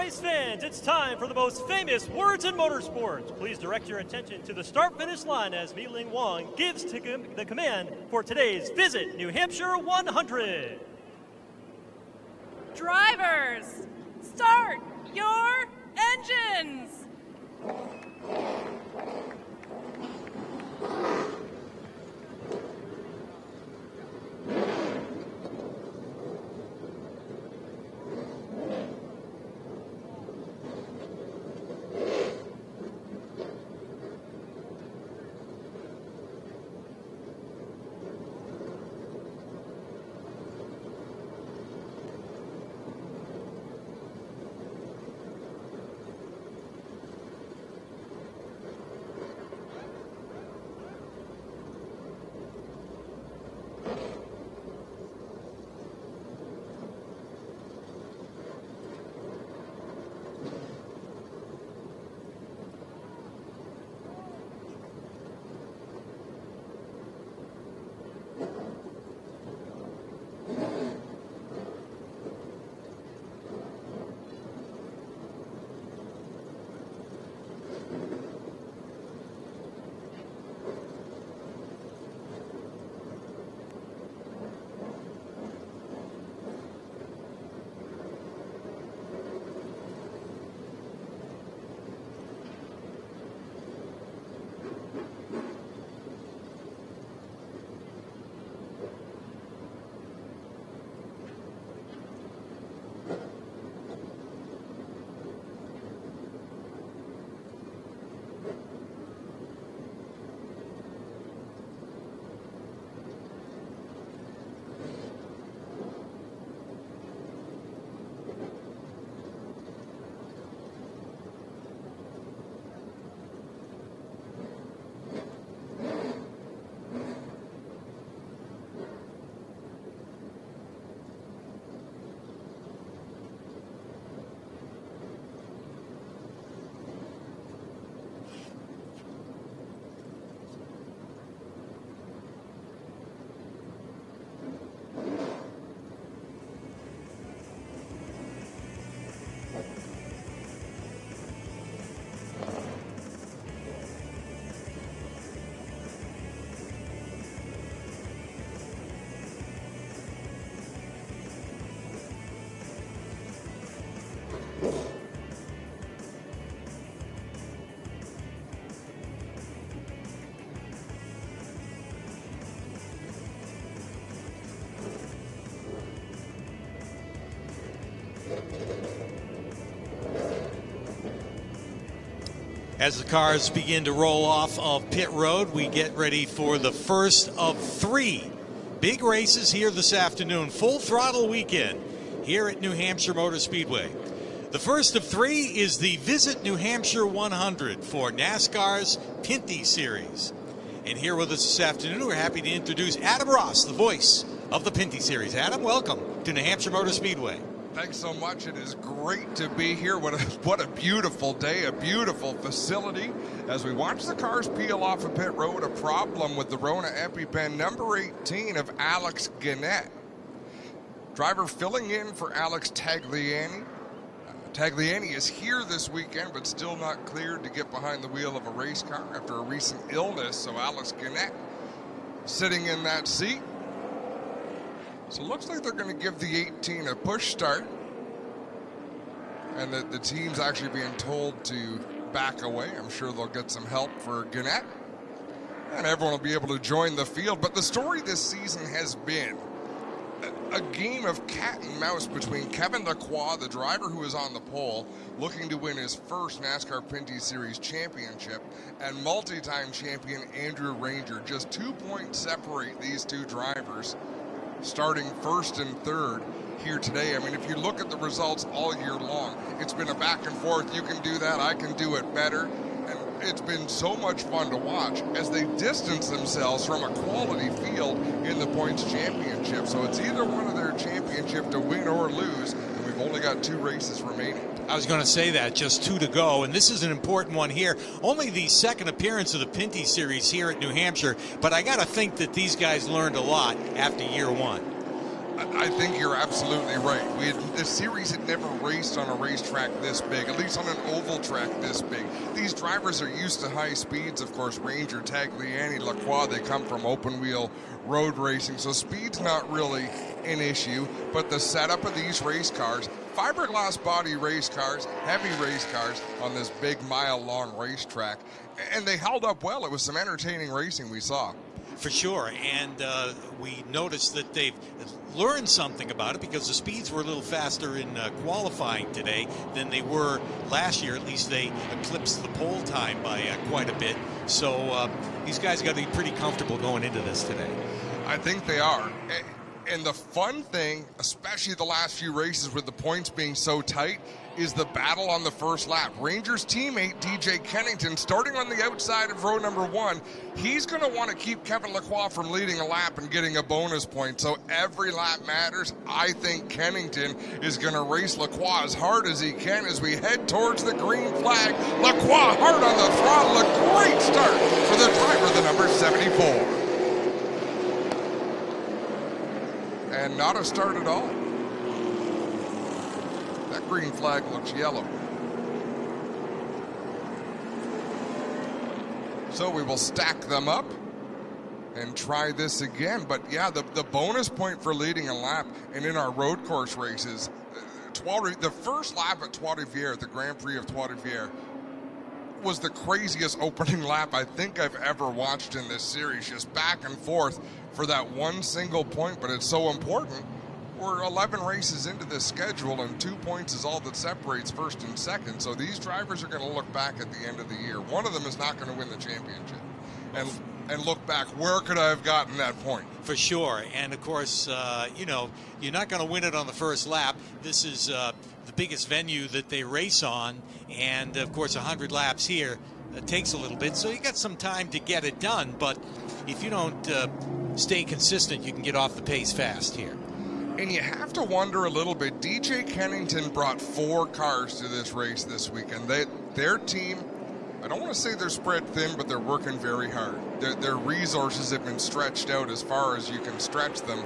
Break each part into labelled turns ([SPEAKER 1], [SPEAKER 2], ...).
[SPEAKER 1] race fans, it's time for the most famous words in motorsports. Please direct your attention to the start-finish line as Mi-Ling Wang gives the command for today's Visit New Hampshire 100.
[SPEAKER 2] Drivers, start your engines!
[SPEAKER 3] As the cars begin to roll off of pit road, we get ready for the first of 3 big races here this afternoon. Full throttle weekend here at New Hampshire Motor Speedway. The first of 3 is the Visit New Hampshire 100 for NASCAR's Pinty Series. And here with us this afternoon, we're happy to introduce Adam Ross, the voice of the Pinty Series. Adam, welcome to New Hampshire Motor Speedway.
[SPEAKER 4] Thanks so much. It is great to be here. What a beautiful day, a beautiful facility. As we watch the cars peel off of pit road, a problem with the Rona EpiPen, number 18 of Alex Gannett. Driver filling in for Alex Tagliani. Tagliani is here this weekend, but still not cleared to get behind the wheel of a race car after a recent illness. So Alex Gannett sitting in that seat. So it looks like they're going to give the 18 a push start. And the team's actually being told to back away. I'm sure they'll get some help for Gannett. And everyone will be able to join the field. But the story this season has been a game of cat and mouse between Kevin Lacroix, the driver who is on the pole, looking to win his first NASCAR Pinty Series championship, and multi-time champion Andrew Ranger. Just 2 points separate these two drivers, starting first and third here today. I mean, if you look at the results all year long, it's been a back and forth. You can do that, I can do it better. And it's been so much fun to watch as they distance themselves from a quality field in the points championship. So it's either one of their championship to win or lose, and we've only got 2 races remaining.
[SPEAKER 3] I was going to say that, just 2 to go, and this is an important one here. Only the second appearance of the Pinty Series here at New Hampshire, but I got to think that these guys learned a lot after year 1.
[SPEAKER 4] I think you're absolutely right. The series had never raced on a racetrack this big, at least on an oval track this big. These drivers are used to high speeds. Of course, Ranger, Tagliani, Lacroix, they come from open wheel road racing, so speed's not really an issue. But the setup of these race cars, fiberglass body race cars, heavy race cars on this big mile-long racetrack, and they held up well. It was some entertaining racing we saw.
[SPEAKER 3] For sure, and we noticed that they've learned something about it because the speeds were a little faster in qualifying today than they were last year. At least they eclipsed the pole time by quite a bit. So these guys got to be pretty comfortable going into this today.
[SPEAKER 4] I think they are. And the fun thing, especially the last few races with the points being so tight, is the battle on the first lap. Rangers teammate DJ Kennington starting on the outside of row number 1. He's going to want to keep Kevin Lacroix from leading a lap and getting a bonus point. So every lap matters. I think Kennington is going to race Lacroix as hard as he can as we head towards the green flag. Lacroix hard on the throttle. A great start for the driver, the number 74. And not a start at all. That green flag looks yellow. So we will stack them up and try this again. But yeah, the bonus point for leading a lap, and in our road course races, the first lap at Trois-Rivières, the Grand Prix of Trois-Rivières, was the craziest opening lap I think I've ever watched in this series, just back and forth for that one single point. But it's so important. We're 11 races into this schedule, and 2 points is all that separates first and second. So these drivers are going to look back at the end of the year. One of them is not going to win the championship and look back, where could I have gotten that point?
[SPEAKER 3] For sure. And of course, you know, you're not going to win it on the first lap. This is the biggest venue that they race on. And of course, 100 laps here takes a little bit. So you got some time to get it done. But if you don't stay consistent, you can get off the pace fast here.
[SPEAKER 4] And you have to wonder a little bit. DJ Kennington brought 4 cars to this race this weekend. Their team, I don't want to say they're spread thin, but they're working very hard. Their resources have been stretched out as far as you can stretch them.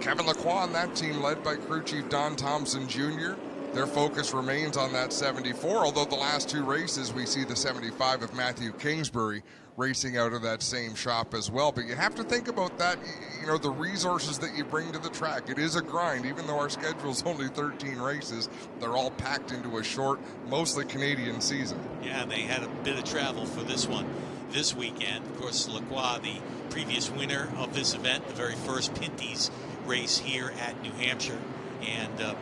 [SPEAKER 4] Kevin Lacroix and that team, led by crew chief Don Thompson Jr., their focus remains on that 74, although the last 2 races we see the 75 of Matthew Kingsbury racing out of that same shop as well. But you have to think about that, you know, the resources that you bring to the track. It is a grind. Even though our schedule's only 13 races, they're all packed into a short, mostly Canadian season.
[SPEAKER 3] Yeah, they had a bit of travel for this one this weekend. Of course, Lacroix, the previous winner of this event, the very first Pinty's race here at New Hampshire, and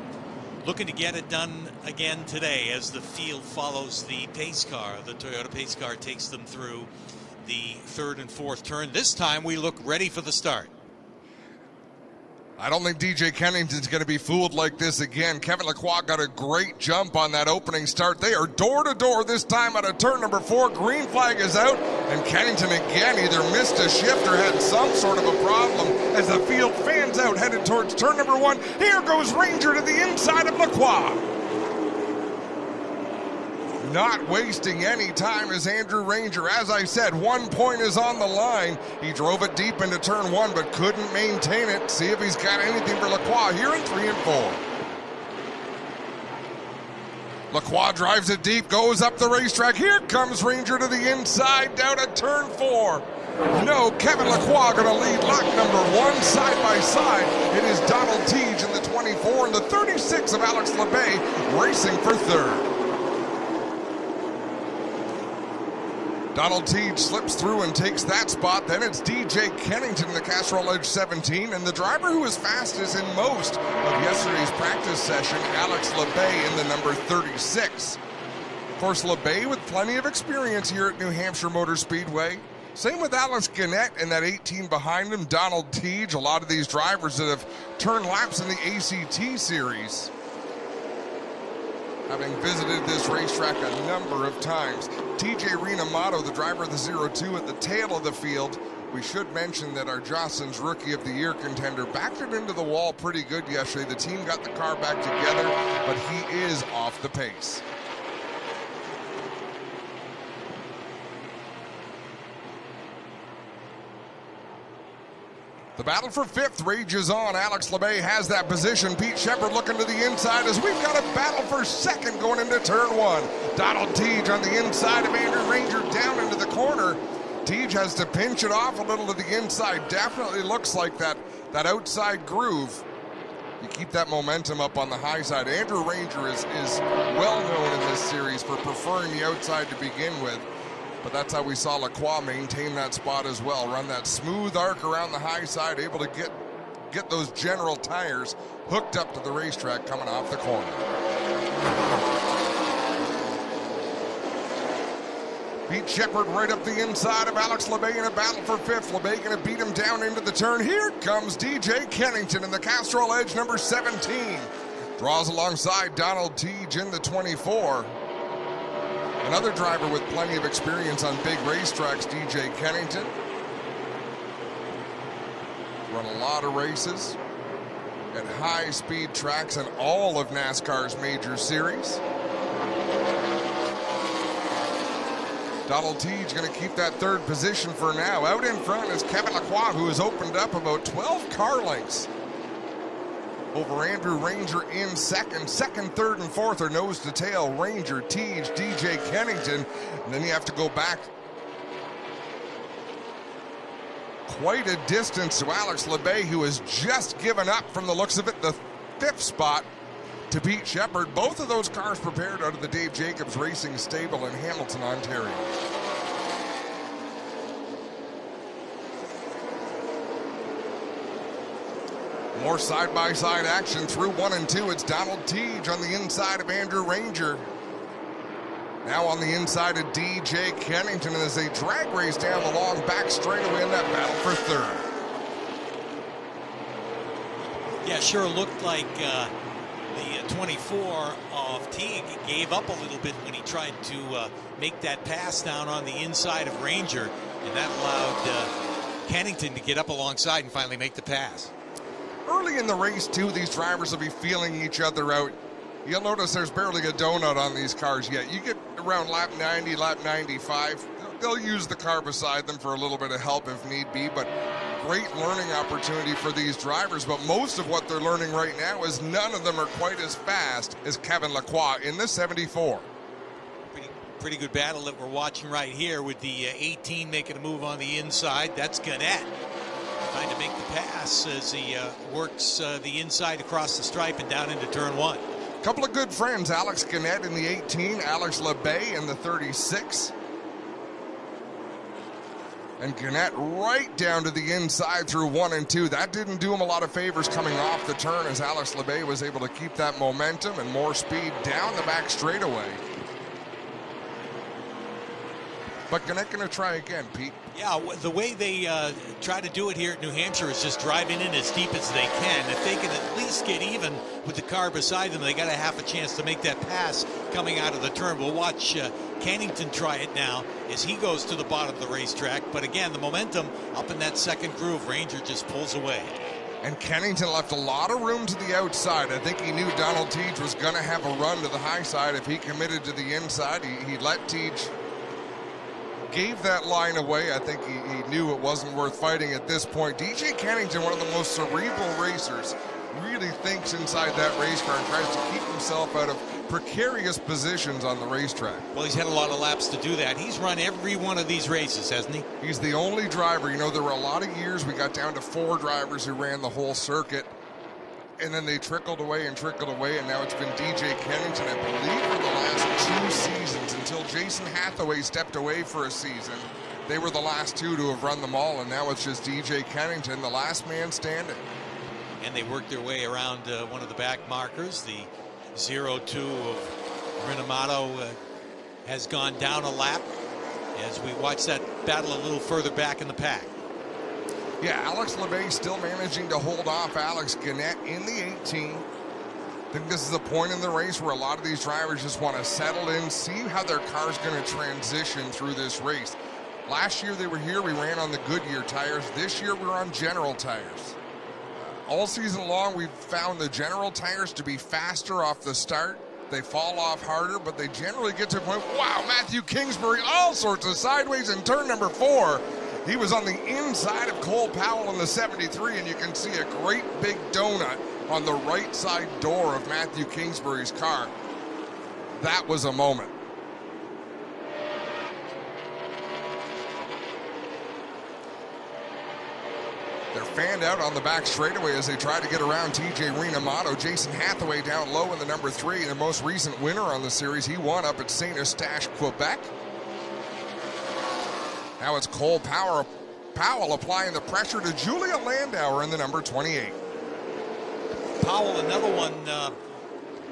[SPEAKER 3] looking to get it done again today as the field follows the pace car. The Toyota pace car takes them through the 3rd and 4th turn. This time we look ready for the start.
[SPEAKER 4] I don't think DJ Kennington's going to be fooled like this again. Kevin Lacroix got a great jump on that opening start. They are door to door this time out of turn number 4. Green flag is out, and Kennington again either missed a shift or had some sort of a problem as the field fans out headed towards turn number 1. Here goes Ranger to the inside of Lacroix. Not wasting any time is Andrew Ranger. As I said, 1 point is on the line. He drove it deep into turn 1, but couldn't maintain it. See if he's got anything for Lacroix here in 3 and 4. Lacroix drives it deep, goes up the racetrack. Here comes Ranger to the inside, down at turn 4. No, Kevin Lacroix going to lead lap number 1 side by side. It is Donald Teague in the 24 and the 36 of Alex Lebay racing for 3rd. Donald Teague slips through and takes that spot. Then it's DJ Kennington in the Casserole Edge 17. And the driver who was fastest in most of yesterday's practice session, Alex Lebay in the number 36. Of course, Lebay with plenty of experience here at New Hampshire Motor Speedway. Same with Alex Gannett in that 18 behind him. Donald Teague, a lot of these drivers that have turned laps in the ACT series, having visited this racetrack a number of times. TJ Rinamato, the driver of the 02 at the tail of the field. We should mention that our Jocelyn's Rookie of the Year contender backed it into the wall pretty good yesterday. The team got the car back together, but he is off the pace. The battle for fifth rages on. Alex Lebay has that position. Pete Shepard looking to the inside as we've got a battle for second going into turn one. Donald Teague on the inside of Andrew Ranger down into the corner. Teague has to pinch it off a little to the inside. Definitely looks like that outside groove. You keep that momentum up on the high side. Andrew Ranger is well known in this series for preferring the outside to begin with. But that's how we saw Lacroix maintain that spot as well. Run that smooth arc around the high side, able to get those general tires hooked up to the racetrack coming off the corner. Pete Shepard right up the inside of Alex Lebay in a battle for fifth. Lebay going to beat him down into the turn. Here comes DJ Kennington in the Castrol Edge number 17. Draws alongside Donald Teague in the 24. Another driver with plenty of experience on big racetracks, DJ Kennington. Run a lot of races at high-speed tracks in all of NASCAR's major series. Donald Teague going to keep that third position for now. Out in front is Kevin Lacroix, who has opened up about 12 car lengths over Andrew Ranger in second. Second, third, and fourth are nose to tail. Ranger, Teague, DJ Kennington. And then you have to go back quite a distance to Alex Lebay, who has just given up, from the looks of it, the fifth spot to Pete Shepard. Both of those cars prepared out of the Dave Jacobs Racing Stable in Hamilton, Ontario. More side-by-side action through 1 and 2. It's Donald Teague on the inside of Andrew Ranger. Now on the inside of DJ Kennington as they drag race down the long back straightaway in that battle for third.
[SPEAKER 3] Yeah, sure looked like the 24 of Teague gave up a little bit when he tried to make that pass down on the inside of Ranger, and that allowed Kennington to get up alongside and finally make the pass.
[SPEAKER 4] Early in the race, too, these drivers will be feeling each other out. You'll notice there's barely a donut on these cars yet. You get around lap 90, lap 95, they'll use the car beside them for a little bit of help if need be, but great learning opportunity for these drivers. But most of what they're learning right now is none of them are quite as fast as Kevin Lacroix in the 74.
[SPEAKER 3] Pretty good battle that we're watching right here with the 18 making a move on the inside. That's Gannett trying to make the pass as he works the inside across the stripe and down into turn one.
[SPEAKER 4] Couple of good friends, Alex Gannett in the 18, Alex Lebay in the 36. And Gannett right down to the inside through 1 and 2. That didn't do him a lot of favors coming off the turn as Alex Lebay was able to keep that momentum and more speed down the back straightaway. But Gannett going to try again, Pete.
[SPEAKER 3] Yeah, the way they try to do it here at New Hampshire is just driving in as deep as they can. If they can at least get even with the car beside them, they got a half a chance to make that pass coming out of the turn. We'll watch Kennington try it now as he goes to the bottom of the racetrack. But again, the momentum up in that second groove, Ranger just pulls away.
[SPEAKER 4] And Kennington left a lot of room to the outside. I think he knew Donald Teague was going to have a run to the high side. If he committed to the inside, he let Teague gave that line away. I think he knew it wasn't worth fighting at this point. DJ Kennington, one of the most cerebral racers, really thinks inside that race car and tries to keep himself out of precarious positions on the racetrack.
[SPEAKER 3] Well, he's had a lot of laps to do that. He's run every one of these races, hasn't he?
[SPEAKER 4] He's the only driver. You know, there were a lot of years we got down to 4 drivers who ran the whole circuit, and then they trickled away, and now it's been DJ Kennington, I believe, for the last 2 seasons until Jason Hathaway stepped away for a season. They were the last 2 to have run them all, and now it's just DJ Kennington, the last man standing.
[SPEAKER 3] And they worked their way around one of the back markers. The 0-2 of Rinamato has gone down a lap as we watch that battle a little further back in the pack.
[SPEAKER 4] Yeah, Alex Lebay still managing to hold off Alex Gannett in the 18. I think this is the point in the race where a lot of these drivers just want to settle in, see how their car's going to transition through this race. Last year they were here, we ran on the Goodyear tires. This year we're on General tires. All season long we've found the General tires to be faster off the start. They fall off harder, but they generally get to a point. Wow, Matthew Kingsbury, all sorts of sideways in turn number 4. He was on the inside of Cole Powell in the 73, and you can see a great big donut on the right side door of Matthew Kingsbury's car. That was a moment. They're fanned out on the back straightaway as they try to get around TJ Renamato. Jason Hathaway down low in the number 3, the most recent winner on the series. He won up at Tsn Eustache, Quebec. Now it's Cole Powell applying the pressure to Julia Landauer in the number 28.
[SPEAKER 3] Powell, another one,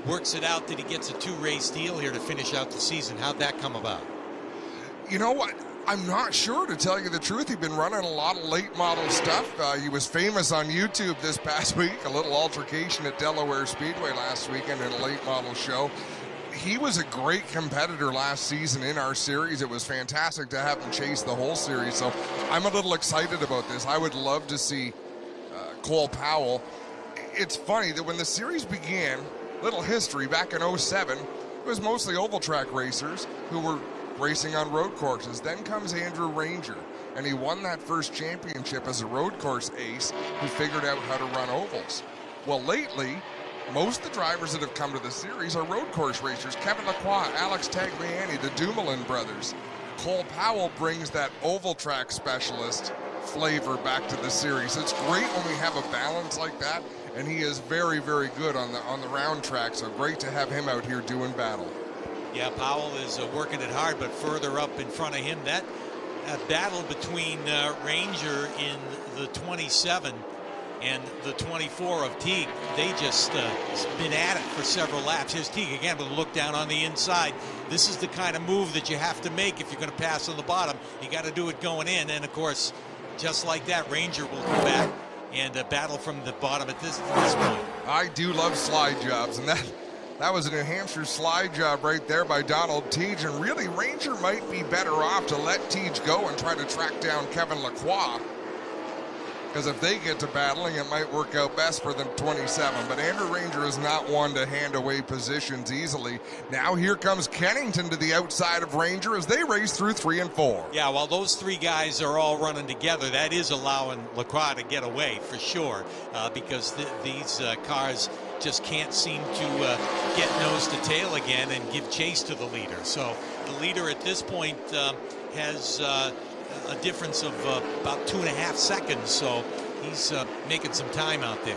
[SPEAKER 3] works it out that he gets a 2-race deal here to finish out the season. How'd that come about?
[SPEAKER 4] You know what? I'm not sure, to tell you the truth. He'd been running a lot of late model stuff. He was famous on YouTube this past week, a little altercation at Delaware Speedway last weekend in a late model show. He was a great competitor last season in our series. It was fantastic to have him chase the whole series, so I'm a little excited about this. I would love to see Cole Powell. It's funny that when the series began, little history, back in 07, it was mostly oval track racers who were racing on road courses. Then comes Andrew Ranger, and he won that first championship as a road course ace who figured out how to run ovals. Well, lately, most of the drivers that have come to the series are road course racers. Kevin Lacroix, Alex Tagliani, the Dumoulin brothers. Cole Powell brings that oval track specialist flavor back to the series. It's great when we have a balance like that, and he is very, very good on the round track, so great to have him out here doing battle.
[SPEAKER 3] Yeah, Powell is working it hard, but further up in front of him, that battle between Ranger in the 27 and the 24 of Teague, they just been at it for several laps. Here's Teague again with a look down on the inside. This is the kind of move that you have to make if you're going to pass on the bottom. You got to do it going in, and of course, just like that, Ranger will come back and battle from the bottom at this point.
[SPEAKER 4] I do love slide jobs, and that was a New Hampshire slide job right there by Donald Teague, and really Ranger might be better off to let Teague go and try to track down Kevin Lacroix, because if they get to battling, it might work out best for the 27. But Andrew Ranger is not one to hand away positions easily. Now here comes Kennington to the outside of Ranger as they race through 3 and 4.
[SPEAKER 3] Yeah, while those 3 guys are all running together, that is allowing Lacroix to get away for sure, because these cars just can't seem to get nose to tail again and give chase to the leader. So the leader at this point has a difference of about 2.5 seconds, so he's making some time out there.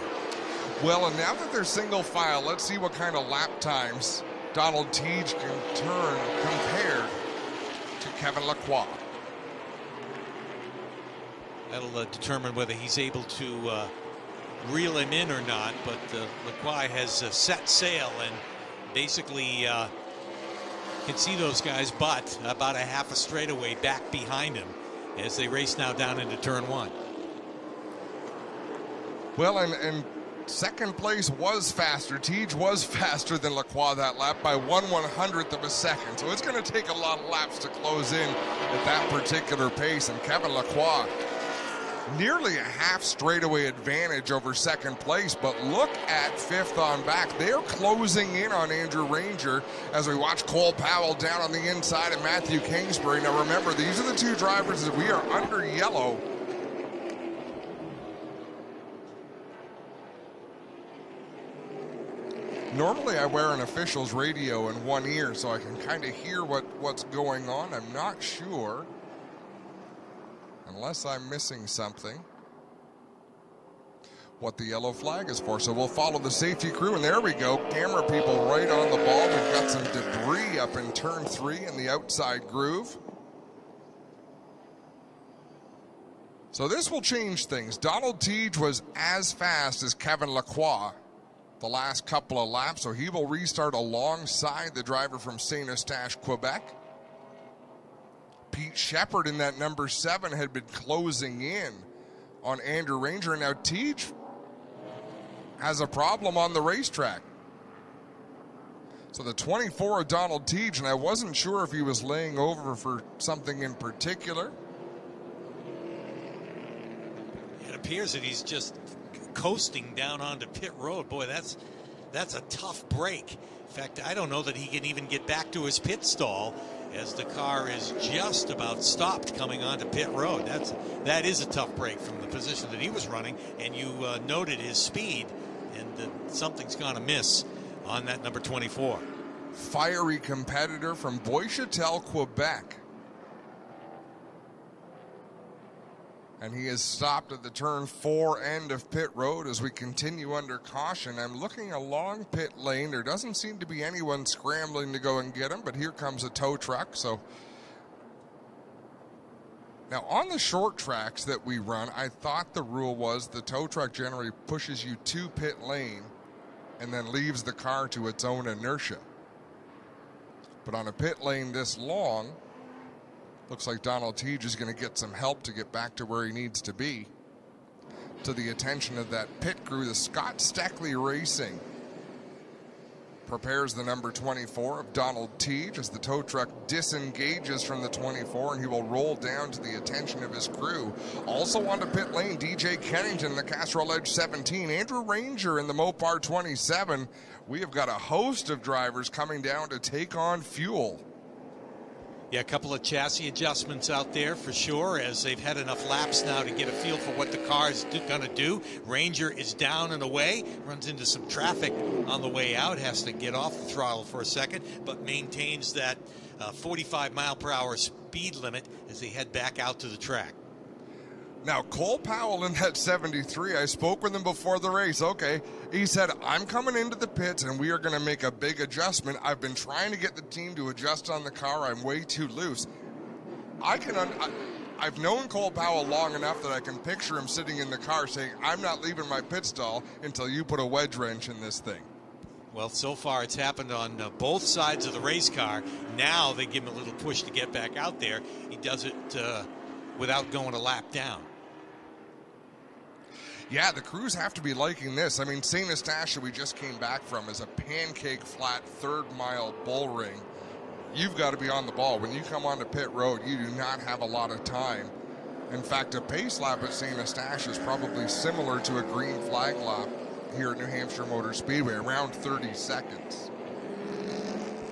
[SPEAKER 4] Well, and now that they're single file, let's see what kind of lap times Donald Teague can turn compared to Kevin Lacroix.
[SPEAKER 3] That'll determine whether he's able to reel him in or not, but Lacroix has set sail and basically can see those guys, but about a half a straightaway back behind him as they race now down into turn 1.
[SPEAKER 4] Well, and second place was faster. Teague was faster than Lacroix that lap by 1/100th of a second. So it's going to take a lot of laps to close in at that particular pace. And Kevin Lacroix, nearly a half straightaway advantage over second place, but look at 5th on back. They're closing in on Andrew Ranger as we watch Cole Powell down on the inside of Matthew Kingsbury. Now remember, these are the 2 drivers that we are under yellow. Normally I wear an official's radio in one ear so I can kind of hear what's going on. I'm not sure, unless I'm missing something, what the yellow flag is for. So we'll follow the safety crew, and there we go. Camera people right on the ball. We've got some debris up in turn 3 in the outside groove. So this will change things. Donald Teague was as fast as Kevin Lacroix the last couple of laps, so he will restart alongside the driver from Tsn Eustache, Quebec. Pete Shepard in that number 7 had been closing in on Andrew Ranger. Now Teague has a problem on the racetrack. So the 24 of Donald Teague, and I wasn't sure if he was laying over for something in particular.
[SPEAKER 3] It appears that he's just coasting down onto pit road. Boy, that's a tough break. In fact, I don't know that he can even get back to his pit stall as the car is just about stopped coming onto pit road. That is a tough break from the position that he was running, and you noted his speed, and something's gone amiss on that number 24.
[SPEAKER 4] Fiery competitor from Boischatel, Quebec. And he is stopped at the turn 4 end of pit road as we continue under caution. I'm looking along pit lane. There doesn't seem to be anyone scrambling to go and get him, but here comes a tow truck. So now on the short tracks that we run, I thought the rule was the tow truck generally pushes you to pit lane and then leaves the car to its own inertia. But on a pit lane this long, looks like Donald Teege is going to get some help to get back to where he needs to be. To the attention of that pit crew, the Scott Steckley Racing prepares the number 24 of Donald Teege as the tow truck disengages from the 24, and he will roll down to the attention of his crew. Also onto pit lane, DJ Kennington, the Castrol Edge 17, Andrew Ranger in the Mopar 27. We have got a host of drivers coming down to take on fuel.
[SPEAKER 3] Yeah, a couple of chassis adjustments out there for sure, as they've had enough laps now to get a feel for what the car is going to do. Ranger is down and away, runs into some traffic on the way out, has to get off the throttle for a second, but maintains that 45-mile-per-hour speed limit as they head back out to the track.
[SPEAKER 4] Now, Cole Powell in that 73, I spoke with him before the race. Okay, he said, I'm coming into the pits and we are going to make a big adjustment. I've been trying to get the team to adjust on the car. I'm way too loose. I've known Cole Powell long enough that I can picture him sitting in the car saying, I'm not leaving my pit stall until you put a wedge wrench in this thing.
[SPEAKER 3] Well, so far it's happened on both sides of the race car. Now they give him a little push to get back out there. He does it without going a lap down.
[SPEAKER 4] Yeah, the crews have to be liking this. I mean, St. Eustache, we just came back from, is a pancake flat third-mile bull ring. You've got to be on the ball. When you come onto pit road, you do not have a lot of time. In fact, a pace lap at St. Eustache is probably similar to a green flag lap here at New Hampshire Motor Speedway, around 30 seconds.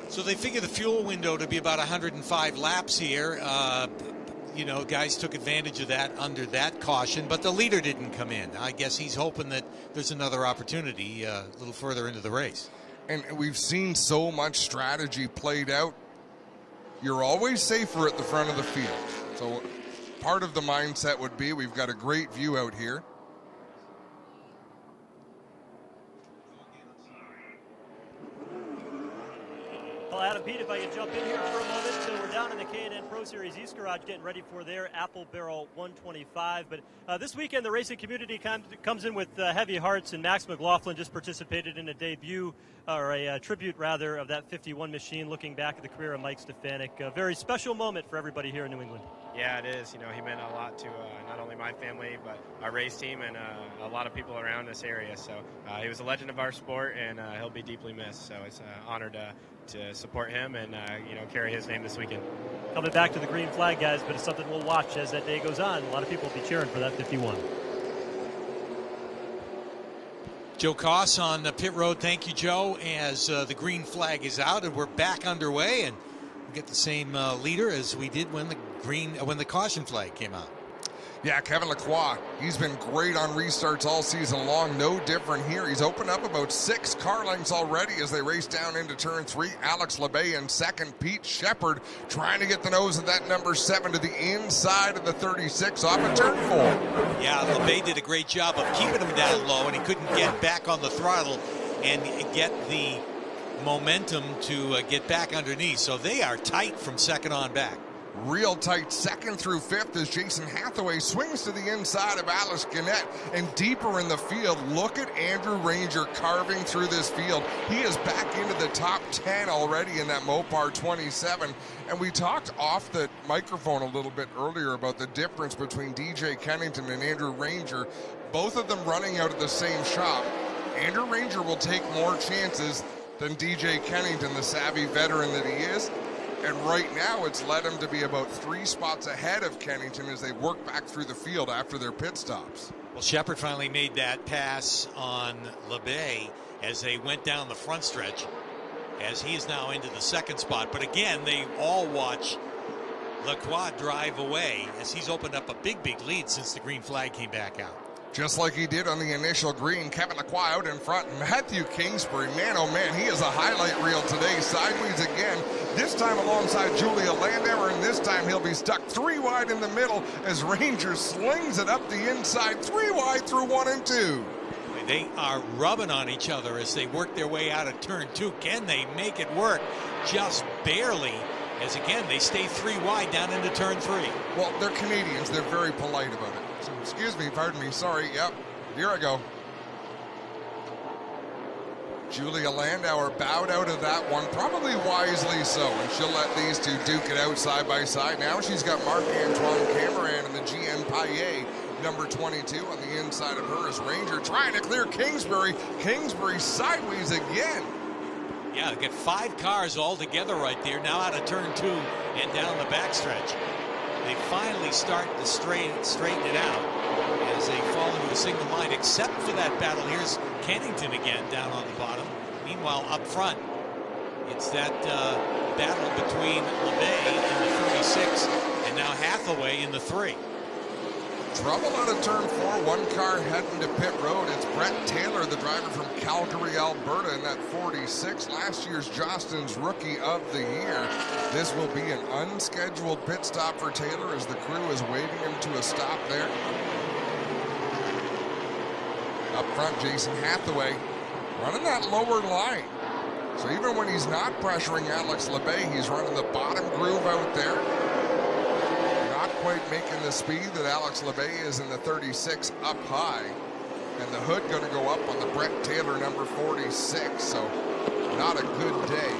[SPEAKER 3] So they figure the fuel window to be about 105 laps here. You know, guys took advantage of that under that caution, but the leader didn't come in. I guess he's hoping that there's another opportunity a little further into the race.
[SPEAKER 4] And we've seen so much strategy played out. You're always safer at the front of the field. So part of the mindset would be we've got a great view out here.
[SPEAKER 1] Well, Adam, Pete, if I could jump in here for a moment. So we're down in the K&N Pro Series East Garage getting ready for their Apple Barrel 125. But this weekend, the racing community comes in with heavy hearts, and Max McLaughlin just participated in a debut, or a tribute, rather, of that 51 machine, looking back at the career of Mike Stefanik. A very special moment for everybody here in New England.
[SPEAKER 5] Yeah, it is. You know, he meant a lot to not only my family, but our race team and a lot of people around this area. So he was a legend of our sport, and he'll be deeply missed. So it's an honor to support him and, you know, carry his name this weekend.
[SPEAKER 1] Coming back to the green flag, guys, but it's something we'll watch as that day goes on. A lot of people will be cheering for that 51.
[SPEAKER 3] Joe Koss on the pit road. Thank you, Joe, as the green flag is out and we're back underway, and we get the same leader as we did when the caution flag came out.
[SPEAKER 4] Yeah, Kevin Lacroix, he's been great on restarts all season long. No different here. He's opened up about 6 car lengths already as they race down into turn 3. Alex Lebay in second. Pete Shepard trying to get the nose of that number 7 to the inside of the 36 off of turn 4.
[SPEAKER 3] Yeah, Lebay did a great job of keeping him down low, and he couldn't get back on the throttle and get the momentum to get back underneath. So they are tight from second on back.
[SPEAKER 4] Real tight second through 5th as Jason Hathaway swings to the inside of Alice Gannett. And deeper in the field, look at Andrew Ranger carving through this field. He is back into the top 10 already in that Mopar 27. And we talked off the microphone a little bit earlier about the difference between DJ Kennington and Andrew Ranger. Both of them running out of the same shop. Andrew Ranger will take more chances than DJ Kennington, the savvy veteran that he is. And right now, it's led him to be about 3 spots ahead of Kennington as they work back through the field after their pit stops.
[SPEAKER 3] Well, Shepard finally made that pass on Lebay as they went down the front stretch. as he is now into the second spot. But again, they all watch Lacroix drive away as he's opened up a big lead since the green flag came back out.
[SPEAKER 4] Just like he did on the initial green, Kevin Lacroix out in front. Matthew Kingsbury, man, oh man, he is a highlight reel today. Sideways again, this time alongside Julia Landauer, and this time he'll be stuck 3 wide in the middle as Ranger slings it up the inside, 3 wide through 1 and 2.
[SPEAKER 3] They are rubbing on each other as they work their way out of turn 2. Can they make it work? Just barely, as again, they stay 3 wide down into turn 3.
[SPEAKER 4] Well, they're Canadians. They're very polite about it. So, excuse me, pardon me, sorry. Yep, here I go. Julia Landauer bowed out of that one, probably wisely so, and she'll let these two duke it out side by side. Now she's got Marc-Antoine Cameron and the GM Paillet, number 22, on the inside of her as Ranger trying to clear Kingsbury. Kingsbury sideways again.
[SPEAKER 3] Yeah, they get 5 cars all together right there, now out of turn 2 and down the backstretch. They finally start to straighten it out as they fall into a single line, except for that battle. Here's Kennington again down on the bottom. Meanwhile, up front, it's that battle between Lebay in the 36 and now Hathaway in the 3.
[SPEAKER 4] Trouble out of turn 4, 1 car heading to pit road. It's Brett Taylor, the driver from Calgary, Alberta, in that 46. Last year's Jostens Rookie of the Year. This will be an unscheduled pit stop for Taylor as the crew is waving him to a stop there. Up front, Jason Hathaway running that lower line. So even when he's not pressuring Alex Lebay, he's running the bottom groove out there. Not quite making the speed that Alex Lebay is in the 36 up high. And the hood going to go up on the Brett Taylor number 46. So not a good day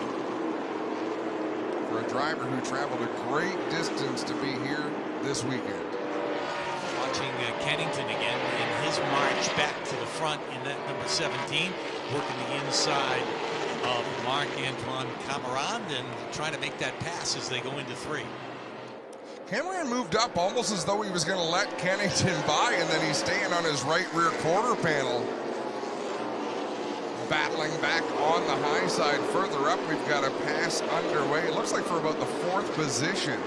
[SPEAKER 4] for a driver who traveled a great distance to be here this weekend.
[SPEAKER 3] Watching Kennington again in his march back to the front in that number 17, working the inside of Marc-Antoine Cameron and trying to make that pass as they go into 3.
[SPEAKER 4] Cameron moved up almost as though he was going to let Kennington by, and then he's staying on his right rear quarter panel. Battling back on the high side. Further up, we've got a pass underway. It looks like for about the 4th position.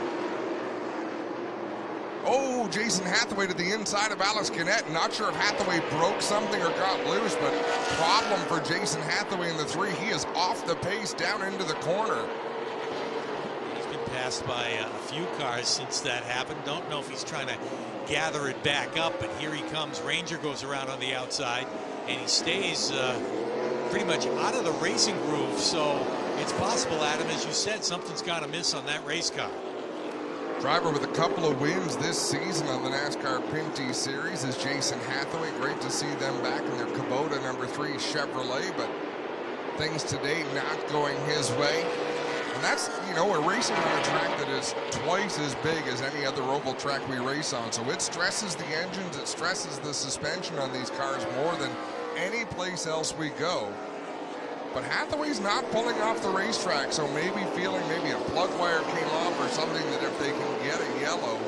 [SPEAKER 4] Oh, Jason Hathaway to the inside of Alex Gannett. Not sure if Hathaway broke something or got loose, but problem for Jason Hathaway in the 3. He is off the pace down into the corner.
[SPEAKER 3] Passed by a few cars since that happened. Don't know if he's trying to gather it back up, but here he comes. Ranger goes around on the outside, and he stays pretty much out of the racing groove. So it's possible, Adam, as you said, something's got to miss on that race car.
[SPEAKER 4] Driver with a couple of wins this season on the NASCAR Pinty Series is Jason Hathaway. Great to see them back in their Kubota number 3 Chevrolet, but things today not going his way. And that's, you know, we're racing on a track that is twice as big as any other oval track we race on. So it stresses the engines, it stresses the suspension on these cars more than any place else we go. But Hathaway's not pulling off the racetrack, so maybe feeling maybe a plug wire came off or something, that if they can get a yellow,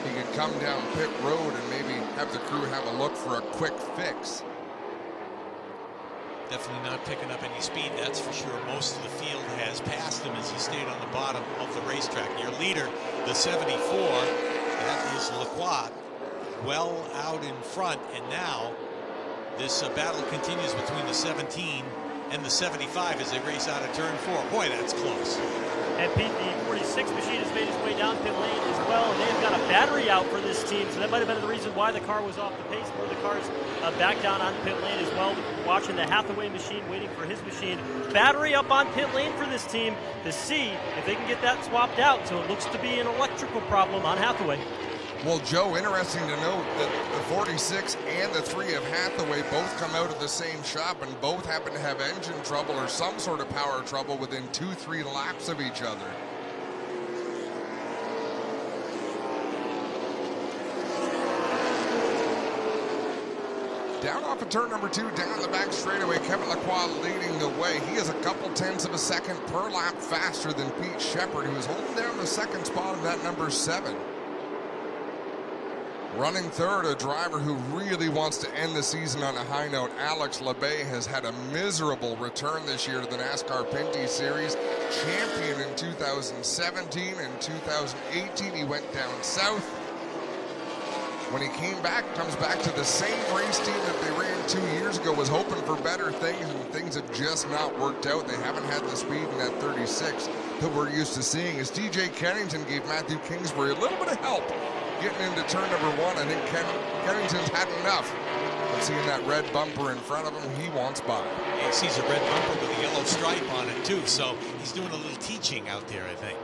[SPEAKER 4] he can come down pit road and maybe have the crew have a look for a quick fix.
[SPEAKER 3] Definitely not picking up any speed, that's for sure. Most of the field has passed him as he stayed on the bottom of the racetrack. Your leader, the 74, that is Lacroix, well out in front. And now this battle continues between the 17 and the 75 as they race out of turn 4. Boy, that's close.
[SPEAKER 1] And Pete, the 46 machine has made its way down pit lane as well, and they've got a battery out for this team, so that might have been the reason why the car was off the pace. Where the car's back down on pit lane as well. Watching the Hathaway machine, waiting for his machine. Battery up on pit lane for this team to see if they can get that swapped out. So it looks to be an electrical problem on Hathaway.
[SPEAKER 4] Well, Joe, interesting to note that the 46 and the 3 of Hathaway both come out of the same shop and both happen to have engine trouble or some sort of power trouble within 2-3 laps of each other. Down off of turn number 2, down the back straightaway, Kevin Lacroix leading the way. He is a couple tenths of a second per lap faster than Pete Shepard, who is holding down the second spot of that number 7. Running third, a driver who really wants to end the season on a high note, Alex Lebay, has had a miserable return this year to the NASCAR Pinty Series. Champion in 2017 and 2018, he went down south. When he came back, comes back to the same race team that they ran 2 years ago, was hoping for better things, and things have just not worked out. They haven't had the speed in that 36 that we're used to seeing. As DJ Kennington gave Matthew Kingsbury a little bit of help getting into turn number 1. I think Kennington's had enough of seeing that red bumper in front of him. He wants by.
[SPEAKER 3] He sees a red bumper with a yellow stripe on it too, so he's doing a little teaching out there, I think.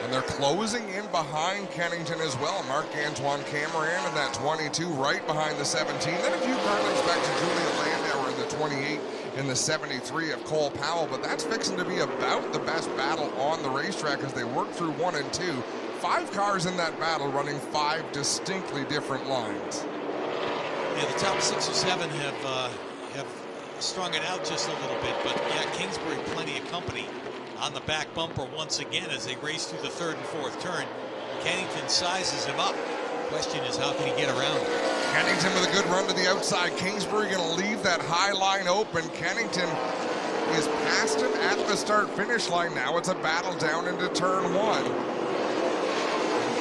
[SPEAKER 4] And they're closing in behind Kennington as well. Marc-Antoine Cameron in that 22 right behind the 17. Then a few car lengths back to Julia Landauer in the 28 and the 73 of Cole Powell. But that's fixing to be about the best battle on the racetrack as they work through 1 and 2. 5 cars in that battle running 5 distinctly different lines.
[SPEAKER 3] Yeah, the top 6 or 7 have strung it out just a little bit. But yeah, Kingsbury plenty of company on the back bumper once again as they race through the 3rd and 4th turn. Kennington sizes him up. Question is, how can he get around it?
[SPEAKER 4] Kennington with a good run to the outside. Kingsbury going to leave that high line open. Kennington is past him at the start-finish line. Now it's a battle down into turn 1.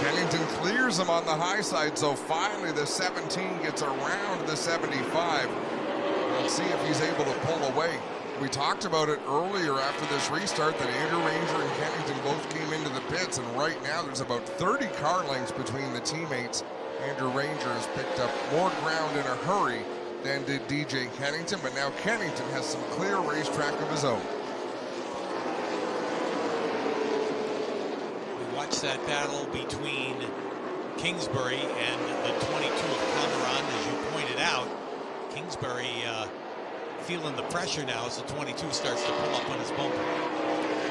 [SPEAKER 4] Kennington clears him on the high side, so finally the 17 gets around the 75. We'll see if he's able to pull away. We talked about it earlier after this restart that Andrew Ranger and Kennington both came into the pits, and right now there's about 30 car lengths between the teammates. Andrew Ranger has picked up more ground in a hurry than did DJ Kennington, but now Kennington has some clear racetrack of his own.
[SPEAKER 3] We watched that battle between Kingsbury and the 22 of Cameron, as you pointed out. Kingsbury feeling the pressure now as the 22 starts to pull up on his bumper.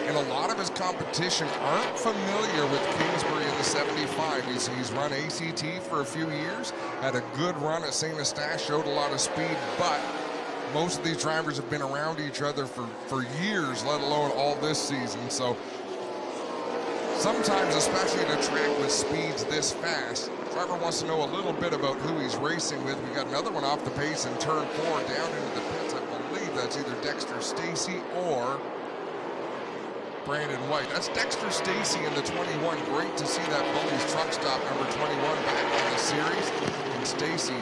[SPEAKER 4] And a lot of his competition aren't familiar with Kingsbury in the 75. He's run ACT for a few years, had a good run at St. Eustache, showed a lot of speed, but most of these drivers have been around each other for years, let alone all this season. So sometimes, especially at a track with speeds this fast, driver wants to know a little bit about who he's racing with. We got another one off the pace in turn 4 down into the pits. I believe that's either Dexter Stacy or Brandon White. That's Dexter Stacy in the 21. Great to see that Bullies truck stop number 21 back in the series. And Stacy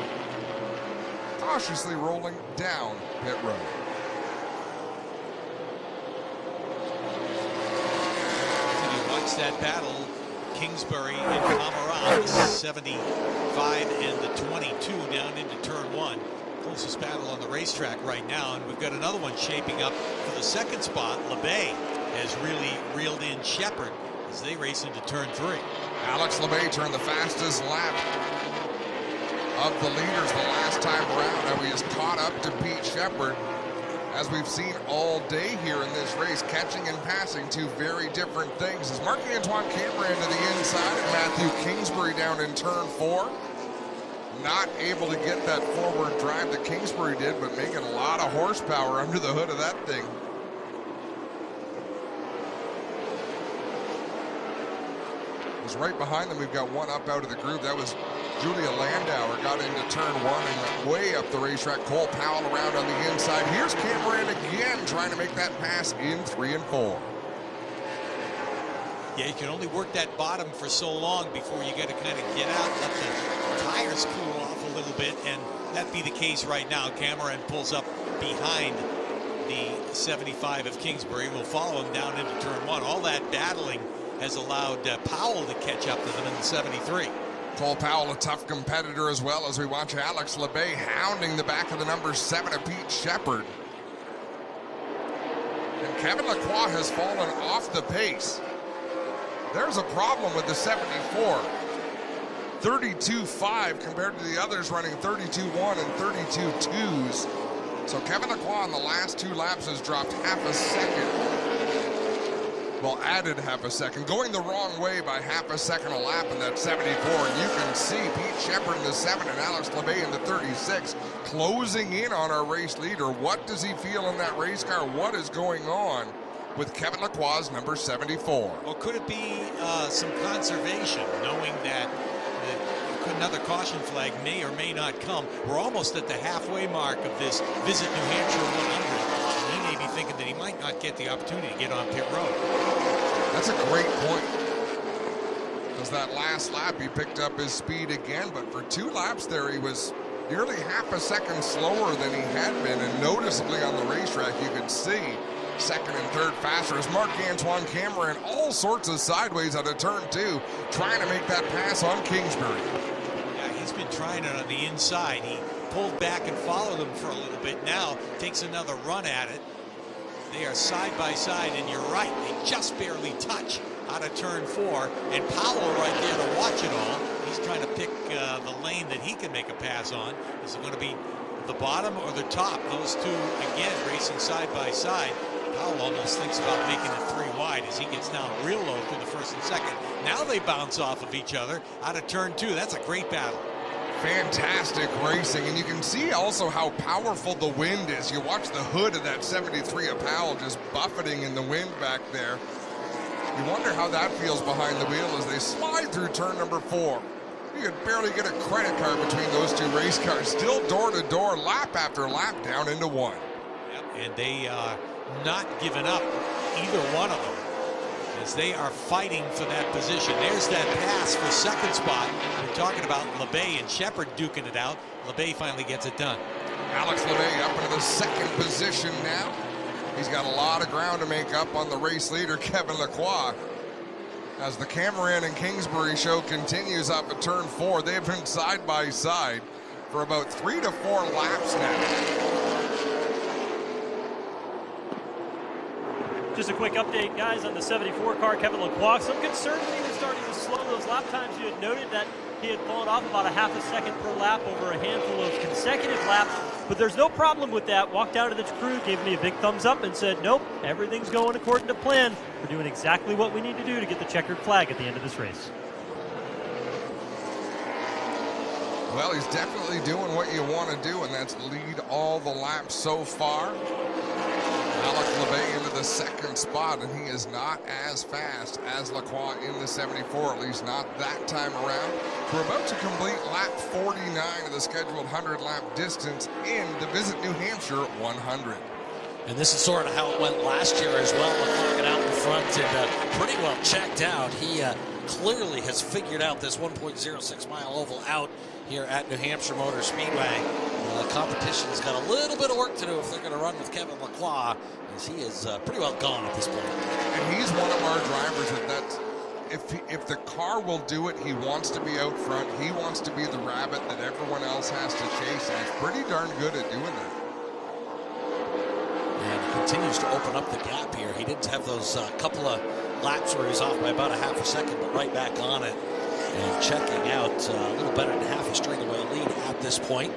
[SPEAKER 4] cautiously rolling down pit road.
[SPEAKER 3] Watch that battle. Kingsbury and Cameron, 75 and the 22 down into turn 1. Closest battle on the racetrack right now, and we've got another one shaping up for the 2nd spot. Lebay has really reeled in Shepard as they race into turn 3.
[SPEAKER 4] Alex Lebay turned the fastest lap of the leaders the last time around. Now he is caught up to Pete Shepard. As we've seen all day here in this race, catching and passing, 2 very different things. As Marc-Antoine Cameron to the inside and Matthew Kingsbury down in turn 4. Not able to get that forward drive that Kingsbury did, but making a lot of horsepower under the hood of that thing. Because right behind them, we've got one up out of the group. That was Julia Landauer, got into turn 1 and went way up the racetrack. Cole Powell around on the inside. Here's Cameron again trying to make that pass in 3 and 4.
[SPEAKER 3] Yeah, you can only work that bottom for so long before you got to kind of get out, let the tires cool off a little bit, and that be the case right now. Cameron pulls up behind the 75 of Kingsbury. We'll follow him down into turn 1. All that battling has allowed Powell to catch up to them in the 73.
[SPEAKER 4] Cole Powell, a tough competitor as well, as we watch Alex Lebay hounding the back of the number 7 of Pete Shepard. And Kevin Lacroix has fallen off the pace. There's a problem with the 74. 32.5 compared to the others running 32.1 and 32.2s. So Kevin Lacroix in the last 2 laps has dropped half a second. Well, added half a second, going the wrong way by half a second a lap in that 74. And you can see Pete Shepard in the 7 and Alex Lebay in the 36 closing in on our race leader. What does he feel in that race car? What is going on? with Kevin Lacroix's number 74.
[SPEAKER 3] Or could it be some conservation, knowing that another caution flag may or may not come? We're almost at the halfway mark of this Visit New Hampshire 100. And he may be thinking that he might not get the opportunity to get on pit road.
[SPEAKER 4] That's a great point. Because that last lap, he picked up his speed again, but for 2 laps there, he was nearly half a second slower than he had been, and noticeably on the racetrack, you could see second and third faster as Marc-Antoine Cameron all sorts of sideways out of turn 2, trying to make that pass on Kingsbury.
[SPEAKER 3] Yeah, he's been trying it on the inside. He pulled back and followed him for a little bit. Now takes another run at it. They are side by side, and you're right, they just barely touch out of turn 4, and Powell right there to watch it all. He's trying to pick the lane that he can make a pass on. Is it going to be the bottom or the top? Those two, again, racing side by side. Powell almost thinks about making it 3 wide as he gets down real low through the first and second. Now they bounce off of each other out of turn 2. That's a great battle.
[SPEAKER 4] Fantastic racing, and you can see also how powerful the wind is. You watch the hood of that 73 of Powell just buffeting in the wind back there. You wonder how that feels behind the wheel as they slide through turn number 4. You could barely get a credit card between those 2 race cars. Still door to door, lap after lap, down into 1.
[SPEAKER 3] Yep, and they are not giving up, either one of them, as they are fighting for that position. There's that pass for second spot. We're talking about Lebay and Shepard duking it out. Lebay finally gets it done.
[SPEAKER 4] Alex Lebay up into the second position now. He's got a lot of ground to make up on the race leader, Kevin Lacroix. As the Cameron and Kingsbury show continues up at turn 4, they've been side by side for about 3 to 4 laps now.
[SPEAKER 1] Just a quick update, guys, on the 74 car, Kevin Lacroix. Some concern when he was starting to slow those lap times. You had noted that he had fallen off about a half a second per lap over a handful of consecutive laps, but there's no problem with that. Walked out of the crew, gave me a big thumbs up and said, nope, everything's going according to plan. We're doing exactly what we need to do to get the checkered flag at the end of this race.
[SPEAKER 4] Well, he's definitely doing what you want to do, and that's lead all the laps so far. Alex Lebay into the second spot, and he is not as fast as Lacroix in the 74, at least not that time around. We're about to complete lap 49 of the scheduled 100-lap distance in the Visit New Hampshire 100.
[SPEAKER 6] And this is sort of how it went last year as well. Lacroix got out in front and pretty well checked out. He clearly has figured out this 1.06 mile oval out here at New Hampshire Motor Speedway. The competition's got a little bit of work to do if they're going to run with Kevin Lacroix, as he is pretty well gone at this point.
[SPEAKER 4] And he's one of our drivers that if the car will do it, he wants to be out front. He wants to be the rabbit that everyone else has to chase, and he's pretty darn good at doing that.
[SPEAKER 6] And he continues to open up the gap here. He did have those couple of laps where he was off by about a half a second, but right back on it and checking out a little better than half a straightaway lead at this point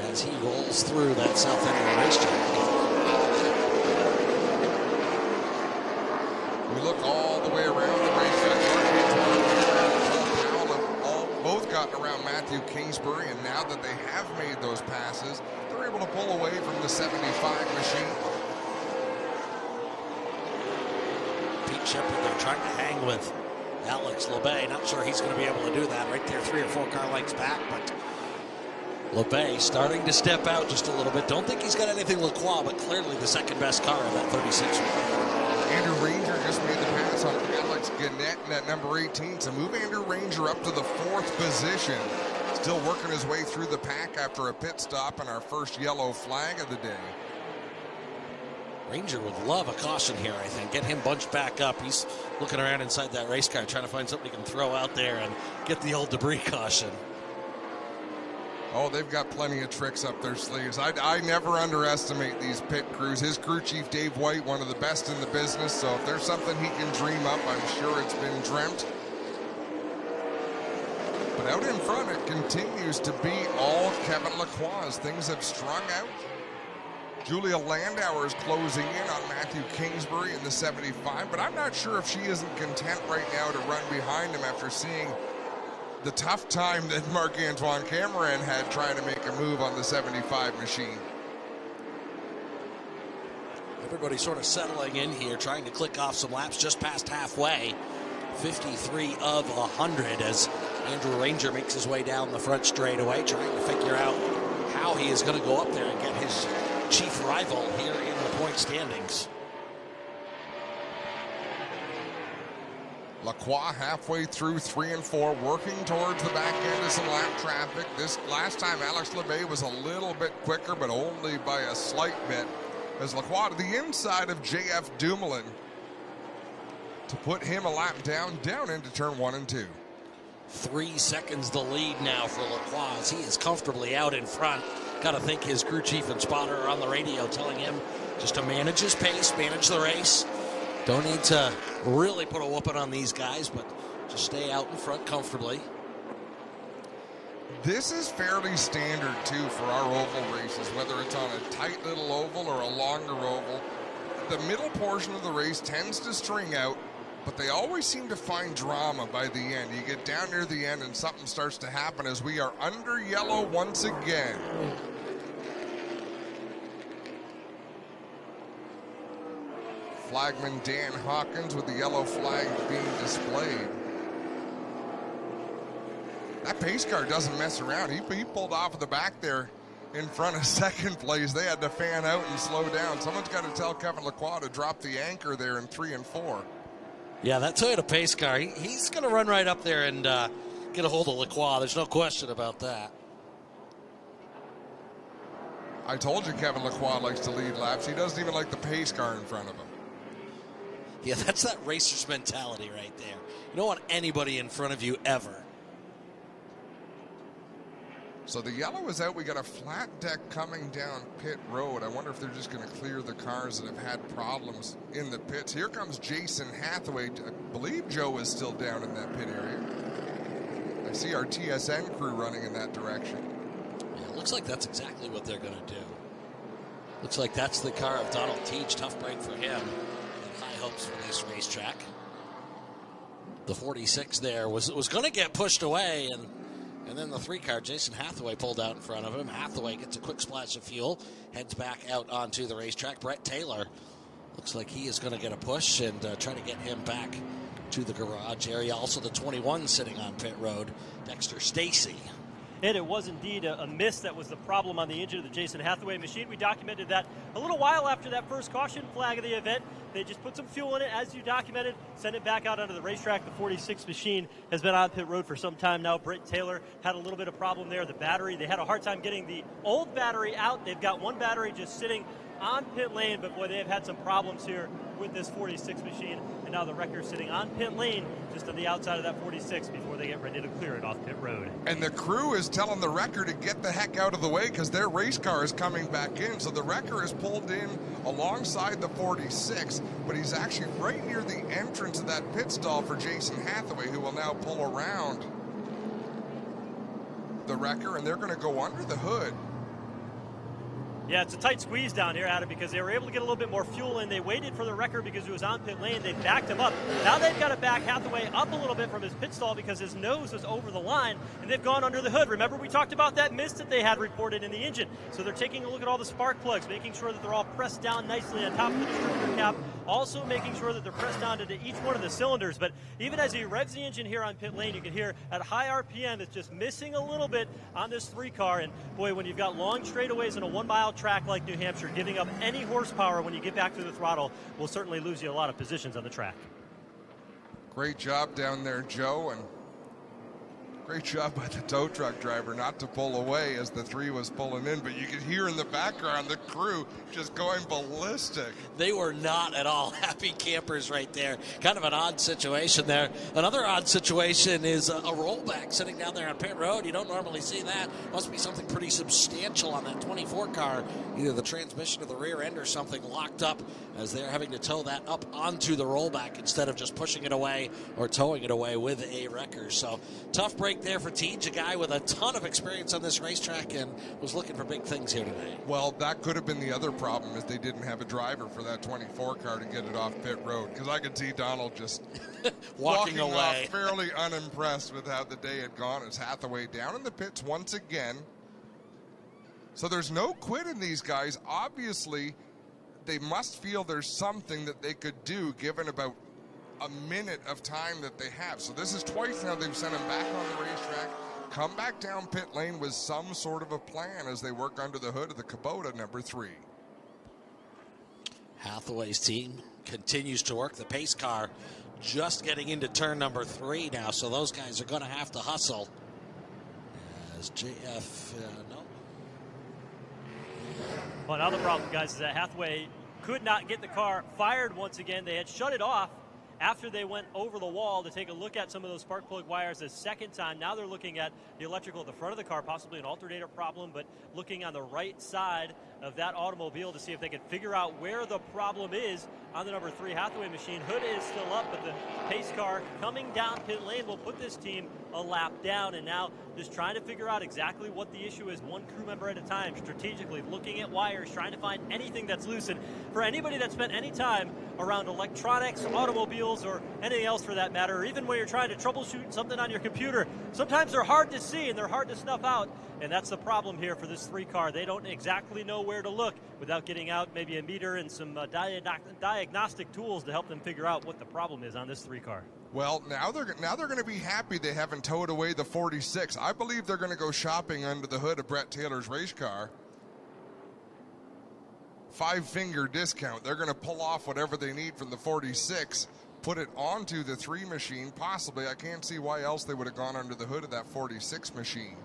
[SPEAKER 6] as he rolls through that south end of the racetrack.
[SPEAKER 4] We look all the way around the racetrack. Powell have both gotten around Matthew Kingsbury, and now that they have made those passes, they're able to pull away from the 75 machine.
[SPEAKER 6] Pete Shepard there trying to hang with Alex Lebay. Not sure he's going to be able to do that right there, 3 or 4 car lengths back, but Lebay starting to step out just a little bit. Don't think he's got anything Lacroix, but clearly the second best car in that 36.
[SPEAKER 4] Andrew Ranger just made the pass on Alex Gannett in that number 18 to move Andrew Ranger up to the 4th position. Still working his way through the pack after a pit stop and our first yellow flag of the day.
[SPEAKER 6] Ranger would love a caution here, I think. Get him bunched back up. He's looking around inside that race car trying to find something he can throw out there and get the old debris caution.
[SPEAKER 4] Oh, they've got plenty of tricks up their sleeves. I never underestimate these pit crews. His crew chief, Dave White, one of the best in the business, so if there's something he can dream up, I'm sure it's been dreamt. But out in front, it continues to be all Kevin Lacroix. Things have strung out. Julia Landauer is closing in on Matthew Kingsbury in the 75, but I'm not sure if she isn't content right now to run behind him after seeing the tough time that Marc-Antoine Cameron had trying to make a move on the 75 machine.
[SPEAKER 6] I Everybody sort of settling in here, trying to click off some laps just past halfway. 53 of 100 as Andrew Ranger makes his way down the front straightaway, trying to figure out how he is going to go up there and get his chief rival here in the point standings.
[SPEAKER 4] Lacroix halfway through 3 and 4, working towards the back end of some lap traffic. This last time Alex Lebay was a little bit quicker, but only by a slight bit. As Lacroix to the inside of JF Dumoulin to put him a lap down into turn 1 and 2.
[SPEAKER 6] 3 seconds the lead now for Lacroix as he is comfortably out in front. Got to think his crew chief and spotter are on the radio telling him just to manage his pace, manage the race. Don't need to really put a whooping on these guys, but just stay out in front comfortably.
[SPEAKER 4] This is fairly standard, too, for our oval races, whether it's on a tight little oval or a longer oval. The middle portion of the race tends to string out, but they always seem to find drama by the end. You get down near the end and something starts to happen as we are under yellow once again. Flagman Dan Hawkins with the yellow flag being displayed. That pace car doesn't mess around. He pulled off of the back there in front of second place. They had to fan out and slow down. Someone's got to tell Kevin Lacroix to drop the anchor there in 3 and 4.
[SPEAKER 6] Yeah, that Toyota pace car, he's going to run right up there and get a hold of Lacroix. There's no question about that.
[SPEAKER 4] I told you Kevin Lacroix likes to lead laps. He doesn't even like the pace car in front of him.
[SPEAKER 6] Yeah, that's that racer's mentality right there. You don't want anybody in front of you ever.
[SPEAKER 4] So the yellow is out. We got a flat deck coming down pit road. I wonder if they're just going to clear the cars that have had problems in the pits. Here comes Jason Hathaway. I believe Joe is still down in that pit area. I see our TSN crew running in that direction.
[SPEAKER 6] Yeah, it looks like that's exactly what they're going to do. Looks like that's the car of Donald Teach. Tough break for him. And high hopes for this racetrack. The 46 there was going to get pushed away, and then the 3 car, Jason Hathaway, pulled out in front of him. Hathaway gets a quick splash of fuel, heads back out onto the racetrack. Brett Taylor looks like he is going to get a push and try to get him back to the garage area. Also the 21 sitting on pit road, Dexter Stacy.
[SPEAKER 1] And it was indeed a miss that was the problem on the engine of the Jason Hathaway machine. We documented that a little while after that first caution flag of the event. They just put some fuel in it, as you documented, sent it back out onto the racetrack. The 46 machine has been on pit road for some time now. Britt Taylor had a little bit of problem there. The battery, they had a hard time getting the old battery out. They've got one battery just sitting on pit lane, but boy, they have had some problems here with this 46 machine. And now the wrecker's sitting on pit lane, just on the outside of that 46 before they get ready to clear it off pit road.
[SPEAKER 4] And the crew is telling the wrecker to get the heck out of the way because their race car is coming back in. So the wrecker is pulled in alongside the 46, but he's actually right near the entrance of that pit stall for Jason Hathaway, who will now pull around the wrecker, and they're going to go under the hood.
[SPEAKER 1] Yeah, it's a tight squeeze down here, Adam, because they were able to get a little bit more fuel in. They waited for the wrecker because he was on pit lane. They backed him up. Now they've got to back Hathaway up a little bit from his pit stall because his nose was over the line, and they've gone under the hood. Remember, we talked about that mist that they had reported in the engine. So they're taking a look at all the spark plugs, making sure that they're all pressed down nicely on top of the distributor cap, also making sure that they're pressed down into each one of the cylinders. But even as he revs the engine here on pit lane, you can hear at high RPM, it's just missing a little bit on this 3 car. And boy, when you've got long straightaways in a 1-mile track like New Hampshire, giving up any horsepower when you get back to the throttle will certainly lose you a lot of positions on the track.
[SPEAKER 4] Great job down there, Joe, and great job by the tow truck driver not to pull away as the 3 was pulling in, but you could hear in the background the crew just going ballistic.
[SPEAKER 6] They were not at all happy campers right there. Kind of an odd situation there. Another odd situation is a rollback sitting down there on pit road. You don't normally see that. Must be something pretty substantial on that 24 car. Either the transmission or the rear end or something locked up as they're having to tow that up onto the rollback instead of just pushing it away or towing it away with a wrecker. So tough break there for Teach, a guy with a ton of experience on this racetrack and was looking for big things here today.
[SPEAKER 4] Well, that could have been the other problem, is they didn't have a driver for that 24 car to get it off pit road, because I could see Donald just walking away off fairly unimpressed with how the day had gone as Hathaway down in the pits once again. So there's no quit in these guys. Obviously, they must feel there's something that they could do given about a minute of time that they have. So this is twice now they've sent him back on the racetrack, come back down pit lane with some sort of a plan as they work under the hood of the Kubota number 3.
[SPEAKER 6] Hathaway's team continues to work. The pace car just getting into turn number 3 now, so those guys are going to have to hustle. As JF, no.
[SPEAKER 1] Well, now the problem, guys, is that Hathaway could not get the car fired once again. They had shut it off after they went over the wall to take a look at some of those spark plug wires a second time. Now they're looking at the electrical at the front of the car, possibly an alternator problem, but looking on the right side of that automobile to see if they can figure out where the problem is on the number 3 Hathaway machine. Hood is still up, but the pace car coming down pit lane will put this team a lap down, and now just trying to figure out exactly what the issue is, one crew member at a time, strategically looking at wires, trying to find anything that's loose. And for anybody that spent any time around electronics, automobiles, or anything else for that matter, or even when you're trying to troubleshoot something on your computer, sometimes they're hard to see and they're hard to snuff out, and that's the problem here for this 3 car. They don't exactly know where to look without getting out maybe a meter and some diagnostic tools to help them figure out what the problem is on this 3 car.
[SPEAKER 4] Well, now they're going to be happy they haven't towed away the 46. I believe they're going to go shopping under the hood of Brett Taylor's race car. 5-finger discount. They're going to pull off whatever they need from the 46, put it onto the 3 machine. Possibly, I can't see why else they would have gone under the hood of that 46 machine.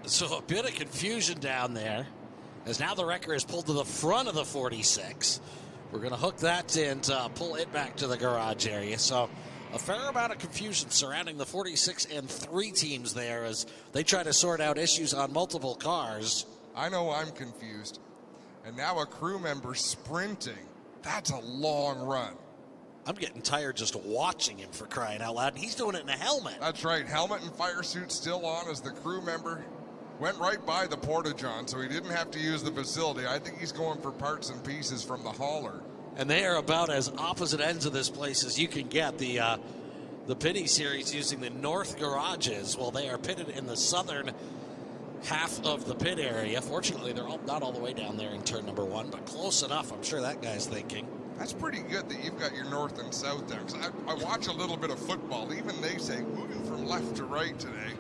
[SPEAKER 6] So a bit of confusion down there, as now the wrecker is pulled to the front of the 46. We're going to hook that in to pull it back to the garage area. So a fair amount of confusion surrounding the 46 and 3 teams there as they try to sort out issues on multiple cars.
[SPEAKER 4] I know I'm confused. And now a crew member sprinting. That's a long run.
[SPEAKER 6] I'm getting tired just watching him, for crying out loud. And he's doing it in a helmet.
[SPEAKER 4] That's right. Helmet and fire suit still on as the crew member went right by the porta-john, so he didn't have to use the facility. I think he's going for parts and pieces from the hauler.
[SPEAKER 6] And they are about as opposite ends of this place as you can get. The Pinty series using the north garages, while they are pitted in the southern half of the pit area. Fortunately, they're not all the way down there in turn number 1, but close enough, I'm sure that guy's thinking.
[SPEAKER 4] That's pretty good that you've got your north and south there. 'Cause I watch a little bit of football. Even they say moving from left to right today.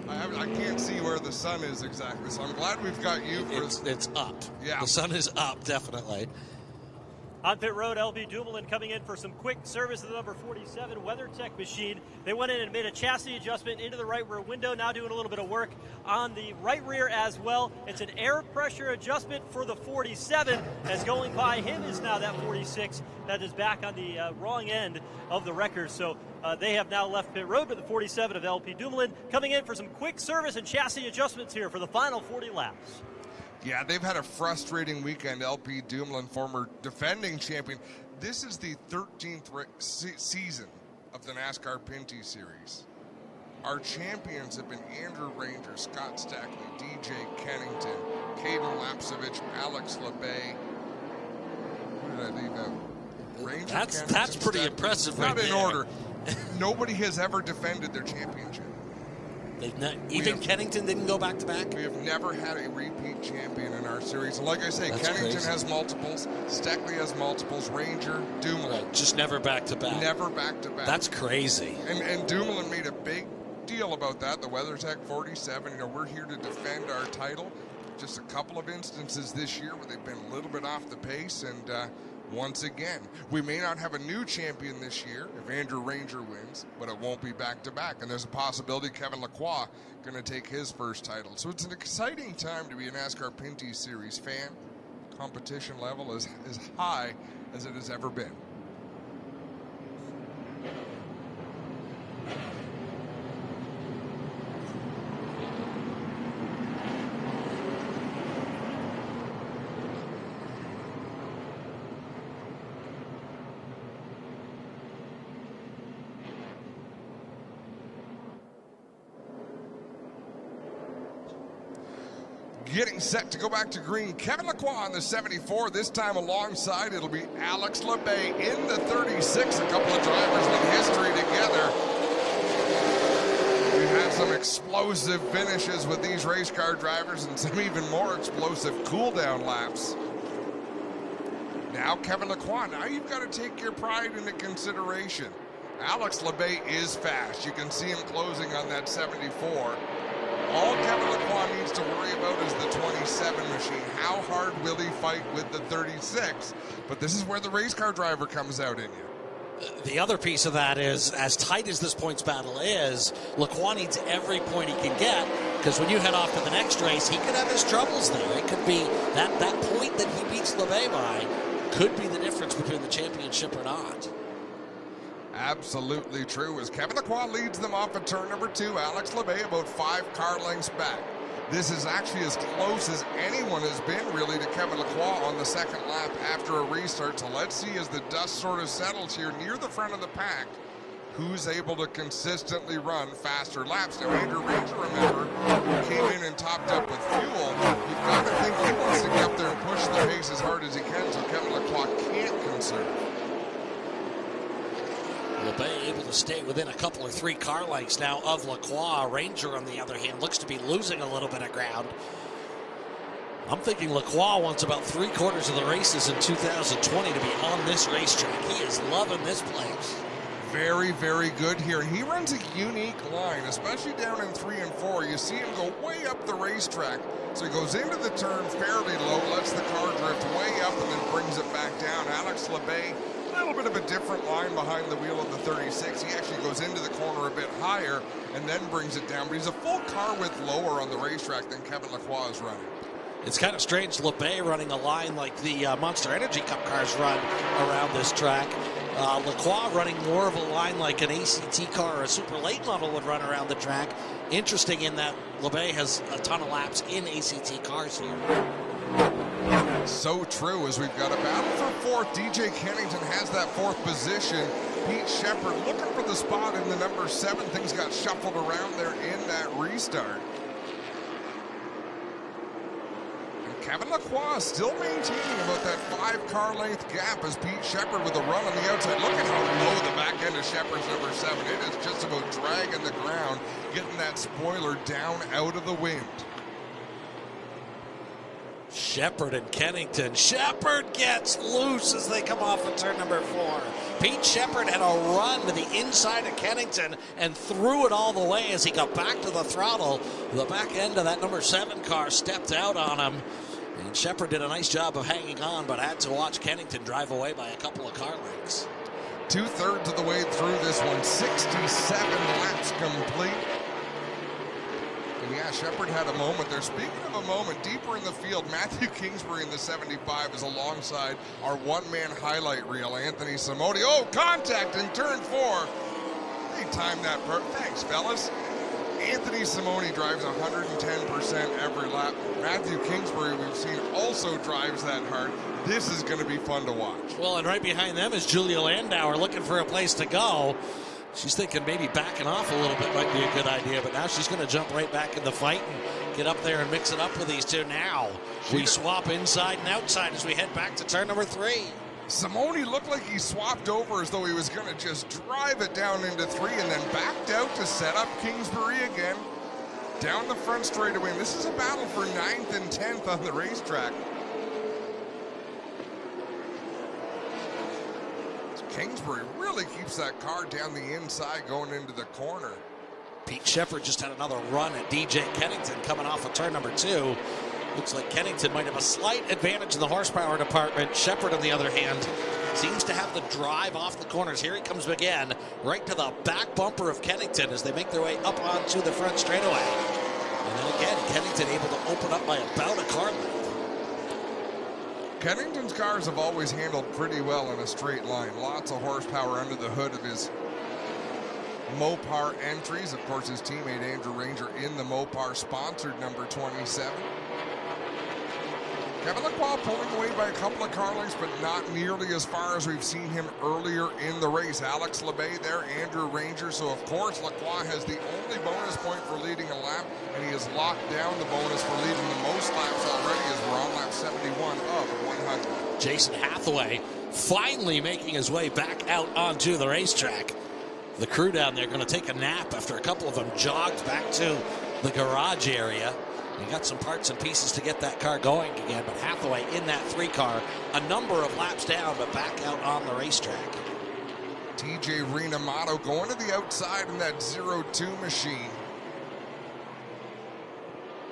[SPEAKER 4] I can't see where the sun is exactly, so I'm glad we've got you.
[SPEAKER 6] It's up.
[SPEAKER 4] Yeah.
[SPEAKER 6] The sun is up, definitely.
[SPEAKER 1] On pit road, LB Dumoulin coming in for some quick service of the number 47 WeatherTech machine. They went in and made a chassis adjustment into the right rear window, now doing a little bit of work on the right rear as well. It's an air pressure adjustment for the 47, as going by him is now that 46 that is back on the wrong end of the wrecker. So they have now left pit road, but the 47 of LP Dumoulin coming in for some quick service and chassis adjustments here for the final 40 laps.
[SPEAKER 4] Yeah, they've had a frustrating weekend. LP Dumoulin, former defending champion. This is the 13th season of the NASCAR Pinty Series. Our champions have been Andrew Ranger, Scott Stackley, DJ Kennington, Caden Lapsevich, Alex Lebay. Who did I leave out? Ranger,
[SPEAKER 6] That's
[SPEAKER 4] Kennington,
[SPEAKER 6] pretty
[SPEAKER 4] Stackley.
[SPEAKER 6] impressive.
[SPEAKER 4] Not
[SPEAKER 6] right
[SPEAKER 4] in
[SPEAKER 6] there.
[SPEAKER 4] order. Nobody has ever defended their championship.
[SPEAKER 6] Even Kennington didn't go back-to-back?
[SPEAKER 4] We have never had a repeat champion in our series. And like I say,
[SPEAKER 6] That's
[SPEAKER 4] Kennington
[SPEAKER 6] crazy.
[SPEAKER 4] has multiples, Stackley has multiples, Ranger, Dumoulin.
[SPEAKER 6] Right, just never back-to-back.
[SPEAKER 4] Never back-to-back.
[SPEAKER 6] That's crazy.
[SPEAKER 4] And Dumoulin made a big deal about that, the WeatherTech 47. You know, we're here to defend our title. Just a couple of instances this year where they've been a little bit off the pace, and once again, we may not have a new champion this year if Andrew Ranger wins, but it won't be back-to-back. And there's a possibility Kevin Lacroix going to take his first title. So it's an exciting time to be a NASCAR Pinty Series fan. Competition level is as high as it has ever been. Getting set to go back to green. Kevin Lacroix on the 74. This time alongside, it'll be Alex Lebay in the 36. A couple of drivers with history together. We have some explosive finishes with these race car drivers and some even more explosive cool-down laps. Now Kevin Lacroix, now you've got to take your pride into consideration. Alex Lebay is fast. You can see him closing on that 74. All Kevin Lacroix needs to worry about is the 27 machine. How hard will he fight with the 36? But this is where the race car driver comes out in you.
[SPEAKER 6] The other piece of that is, as tight as this points battle is, Lacroix needs every point he can get, because when you head off to the next race, he could have his troubles there. It could be that point that he beats Lebay by could be the difference between the championship or not.
[SPEAKER 4] Absolutely true, as Kevin Lacroix leads them off at turn number 2. Alex Lebay about 5 car lengths back. This is actually as close as anyone has been, really, to Kevin Lacroix on the second lap after a restart. So let's see, as the dust sort of settles here near the front of the pack, who's able to consistently run faster laps. Now, Andrew Ranger, remember, came in and topped up with fuel. You've got to think he wants to get up there and push the pace as hard as he can, so Kevin Lacroix can't conserve.
[SPEAKER 6] Lebay able to stay within a couple or 3 car lengths now of Lacroix. Ranger, on the other hand, looks to be losing a little bit of ground. I'm thinking Lacroix wants about 3/4 of the races in 2020 to be on this racetrack. He is loving this place.
[SPEAKER 4] Very, very good here. And he runs a unique line, especially down in 3 and 4. You see him go way up the racetrack. So he goes into the turn fairly low, lets the car drift way up, and then brings it back down. Alex Lebay, a little bit of a different line behind the wheel of the 36. He actually goes into the corner a bit higher and then brings it down. But he's a full car width lower on the racetrack than Kevin Lacroix is running.
[SPEAKER 6] It's kind of strange, Lebay running a line like the Monster Energy Cup cars run around this track. Lacroix running more of a line like an ACT car or a super late model would run around the track. Interesting in that Lebay has a ton of laps in ACT cars here.
[SPEAKER 4] So true, as we've got a battle for 4th. DJ Kennington has that 4th position. Pete Shepard looking for the spot in the number 7. Things got shuffled around there in that restart. Kevin Lacroix still maintaining about that 5 car length gap as Pete Shepard with a run on the outside. Look at how low the back end of Shepard's number 7. It is just about dragging the ground, getting that spoiler down out of the wind.
[SPEAKER 6] Shepard and Kennington. Shepard gets loose as they come off of turn number 4. Pete Shepard had a run to the inside of Kennington and threw it all the way as he got back to the throttle. The back end of that number 7 car stepped out on him. And Shepard did a nice job of hanging on, but had to watch Kennington drive away by a couple of car lengths.
[SPEAKER 4] 2/3 of the way through this one, 67 laps complete. And yeah, Shepard had a moment there. Speaking of a moment, deeper in the field, Matthew Kingsbury in the 75 is alongside our one-man highlight reel, Anthony Simone. Oh, contact in turn 4. They timed that perfect. Thanks, fellas. Anthony Simone drives 110% every lap. Matthew Kingsbury, we've seen, also drives that hard. This is going to be fun to watch.
[SPEAKER 6] Well, and right behind them is Julia Landauer looking for a place to go. She's thinking maybe backing off a little bit might be a good idea, but now she's going to jump right back in the fight and get up there and mix it up with these two now. We swap inside and outside as we head back to turn number 3.
[SPEAKER 4] Simone looked like he swapped over as though he was going to just drive it down into 3 and then backed out to set up Kingsbury again. Down the front straightaway. This is a battle for 9th and 10th on the racetrack. Kingsbury really keeps that car down the inside going into the corner.
[SPEAKER 6] Pete Shepard just had another run at DJ Kennington coming off of turn number 2. Looks like Kennington might have a slight advantage in the horsepower department. Shepard, on the other hand, seems to have the drive off the corners. Here he comes again, right to the back bumper of Kennington as they make their way up onto the front straightaway. And then again, Kennington able to open up by about a car length.
[SPEAKER 4] Kennington's cars have always handled pretty well in a straight line. Lots of horsepower under the hood of his Mopar entries. Of course, his teammate Andrew Ranger in the Mopar sponsored number 27. Kevin Lacroix pulling away by a couple of car lengths, but not nearly as far as we've seen him earlier in the race. Alex Lebay there, Andrew Ranger. So, of course, Lacroix has the only bonus point for leading a lap, and he has locked down the bonus for leading the most laps already as we're on lap 71 of 100.
[SPEAKER 6] Jason Hathaway finally making his way back out onto the racetrack. the crew down there going to take a nap after a couple of them jogged back to the garage area. You got some parts and pieces to get that car going again, but Hathaway in that 3 car, a number of laps down, but back out on the racetrack.
[SPEAKER 4] TJ Rinamato going to the outside in that 0-2 machine.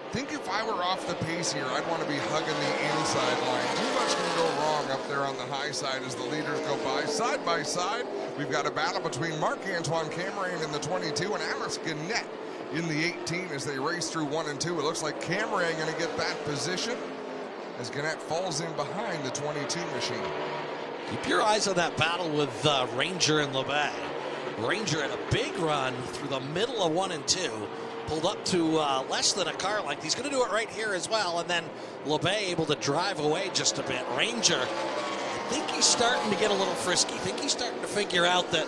[SPEAKER 4] I think if I were off the pace here, I'd want to be hugging the inside line. Too much can go wrong up there on the high side as the leaders go by. Side by side, we've got a battle between Marc-Antoine Cameron in the 22 and Alex Gannett in the 18 as they race through 1 and 2. It looks like Cameron going to get that position as Gannett falls in behind the 22 machine.
[SPEAKER 6] Keep your eyes on that battle with Ranger and Lebay. Ranger had a big run through the middle of 1 and 2. Pulled up to less than a car length. He's going to do it right here as well. And then Lebay able to drive away just a bit. Ranger, I think he's starting to get a little frisky. I think he's starting to figure out that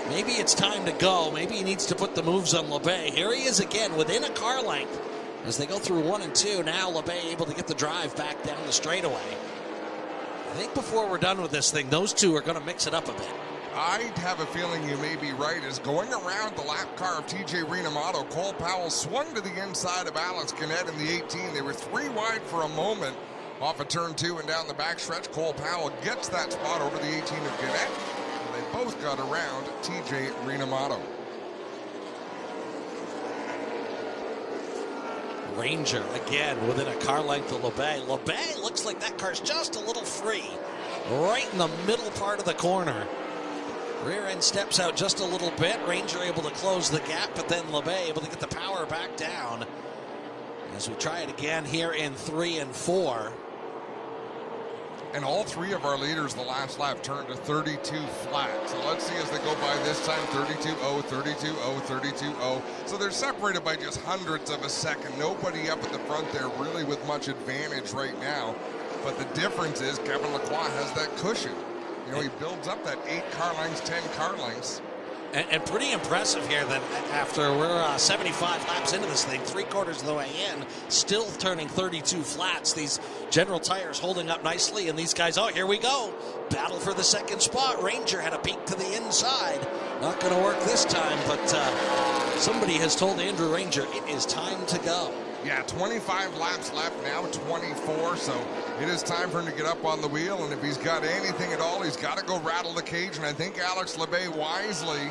[SPEAKER 6] maybe it's time to go. Maybe he needs to put the moves on Lebay. Here he is again within a car length as they go through 1 and 2. Now Lebay able to get the drive back down the straightaway. I think before we're done with this thing, those two are going to mix it up a bit.
[SPEAKER 4] I have a feeling you may be right. As going around the lap car of TJ Rinamato, Cole Powell swung to the inside of Alex Gannett in the 18. They were 3 wide for a moment off of turn 2 and down the backstretch. Cole Powell gets that spot over the 18 of Gannett. And they both got around TJ Rinamato.
[SPEAKER 6] Ranger again within a car length of Lebay. Lebay looks like that car's just a little free. Right in the middle part of the corner. Rear end steps out just a little bit. Ranger able to close the gap, but then Lebay able to get the power back down. As we try it again here in 3 and 4.
[SPEAKER 4] And all 3 of our leaders the last lap turned to 32 flat. So let's see as they go by this time, 32-0, 32-0, 32-0. So they're separated by just hundredths of a second. Nobody up at the front there really with much advantage right now. But the difference is Kevin Lacroix has that cushion. You know, he builds up that 8 car lengths, 10 car lengths.
[SPEAKER 6] And pretty impressive here that after we're 75 laps into this thing, 3/4 of the way in, still turning 32 flats. These General Tires holding up nicely, and these guys, oh, here we go. Battle for the second spot. Ranger had a peek to the inside. Not going to work this time, but somebody has told Andrew Ranger it is time to go.
[SPEAKER 4] Yeah, 25 laps left now, 24, so it is time for him to get up on the wheel, and if he's got anything at all, he's got to go rattle the cage, and I think Alex Lebay wisely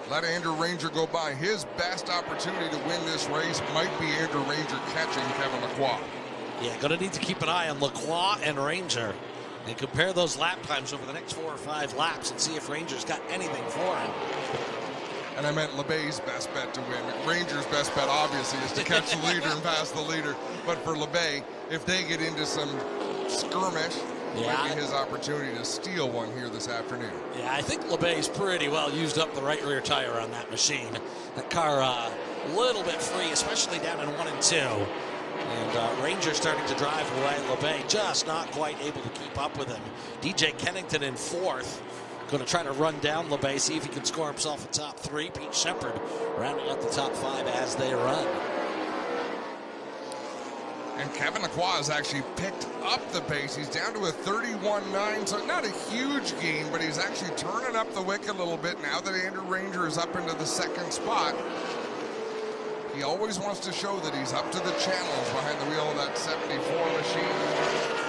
[SPEAKER 4] let Andrew Ranger go by. His best opportunity to win this race might be Andrew Ranger catching Kevin Lacroix.
[SPEAKER 6] Yeah, going to need to keep an eye on Lacroix and Ranger and compare those lap times over the next 4 or 5 laps and see if Ranger's got anything for him.
[SPEAKER 4] And I meant Lebay's best bet to win. Ranger's best bet, obviously, is to catch the leader and pass the leader. But for Lebay, if they get into some skirmish, might be his opportunity to steal one here this afternoon.
[SPEAKER 6] Yeah, I think Lebay's pretty well used up the right rear tire on that machine. That car a little bit free, especially down in 1 and 2. And Ranger starting to drive away. Lebay just not quite able to keep up with him. DJ Kennington in 4th. Going to try to run down Lebay, see if he can score himself a top 3. Pete Shepard rounding out the top 5 as they run.
[SPEAKER 4] And Kevin Lacroix has actually picked up the pace. He's down to a 31.9, so not a huge gain, but he's actually turning up the wick a little bit now that Andrew Ranger is up into the 2nd spot. He always wants to show that he's up to the challenge behind the wheel of that 74 machine.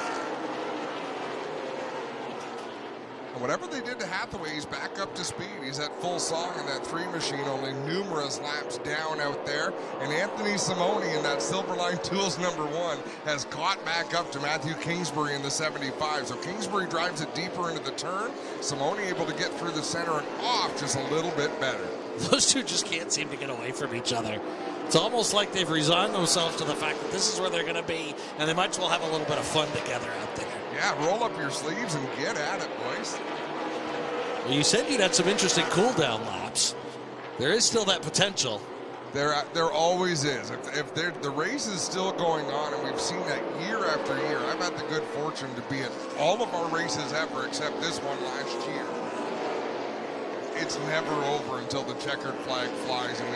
[SPEAKER 4] And whatever they did to Hathaway, he's back up to speed. He's at full song in that 3 machine, only numerous laps down out there. And Anthony Simone in that Silverline Tools #1 has caught back up to Matthew Kingsbury in the 75. So Kingsbury drives it deeper into the turn. Simone able to get through the center and off just a little bit better.
[SPEAKER 6] Those two just can't seem to get away from each other. It's almost like they've resigned themselves to the fact that this is where they're going to be, and they might as well have a little bit of fun together out there.
[SPEAKER 4] Yeah, roll up your sleeves and get at it, boys.
[SPEAKER 6] Well, you said you'd had some interesting cool-down laps. There is still that potential.
[SPEAKER 4] There always is. If the race is still going on, and we've seen that year after year. I've had the good fortune to be at all of our races ever except this one last year. It's never over until the checkered flag flies, and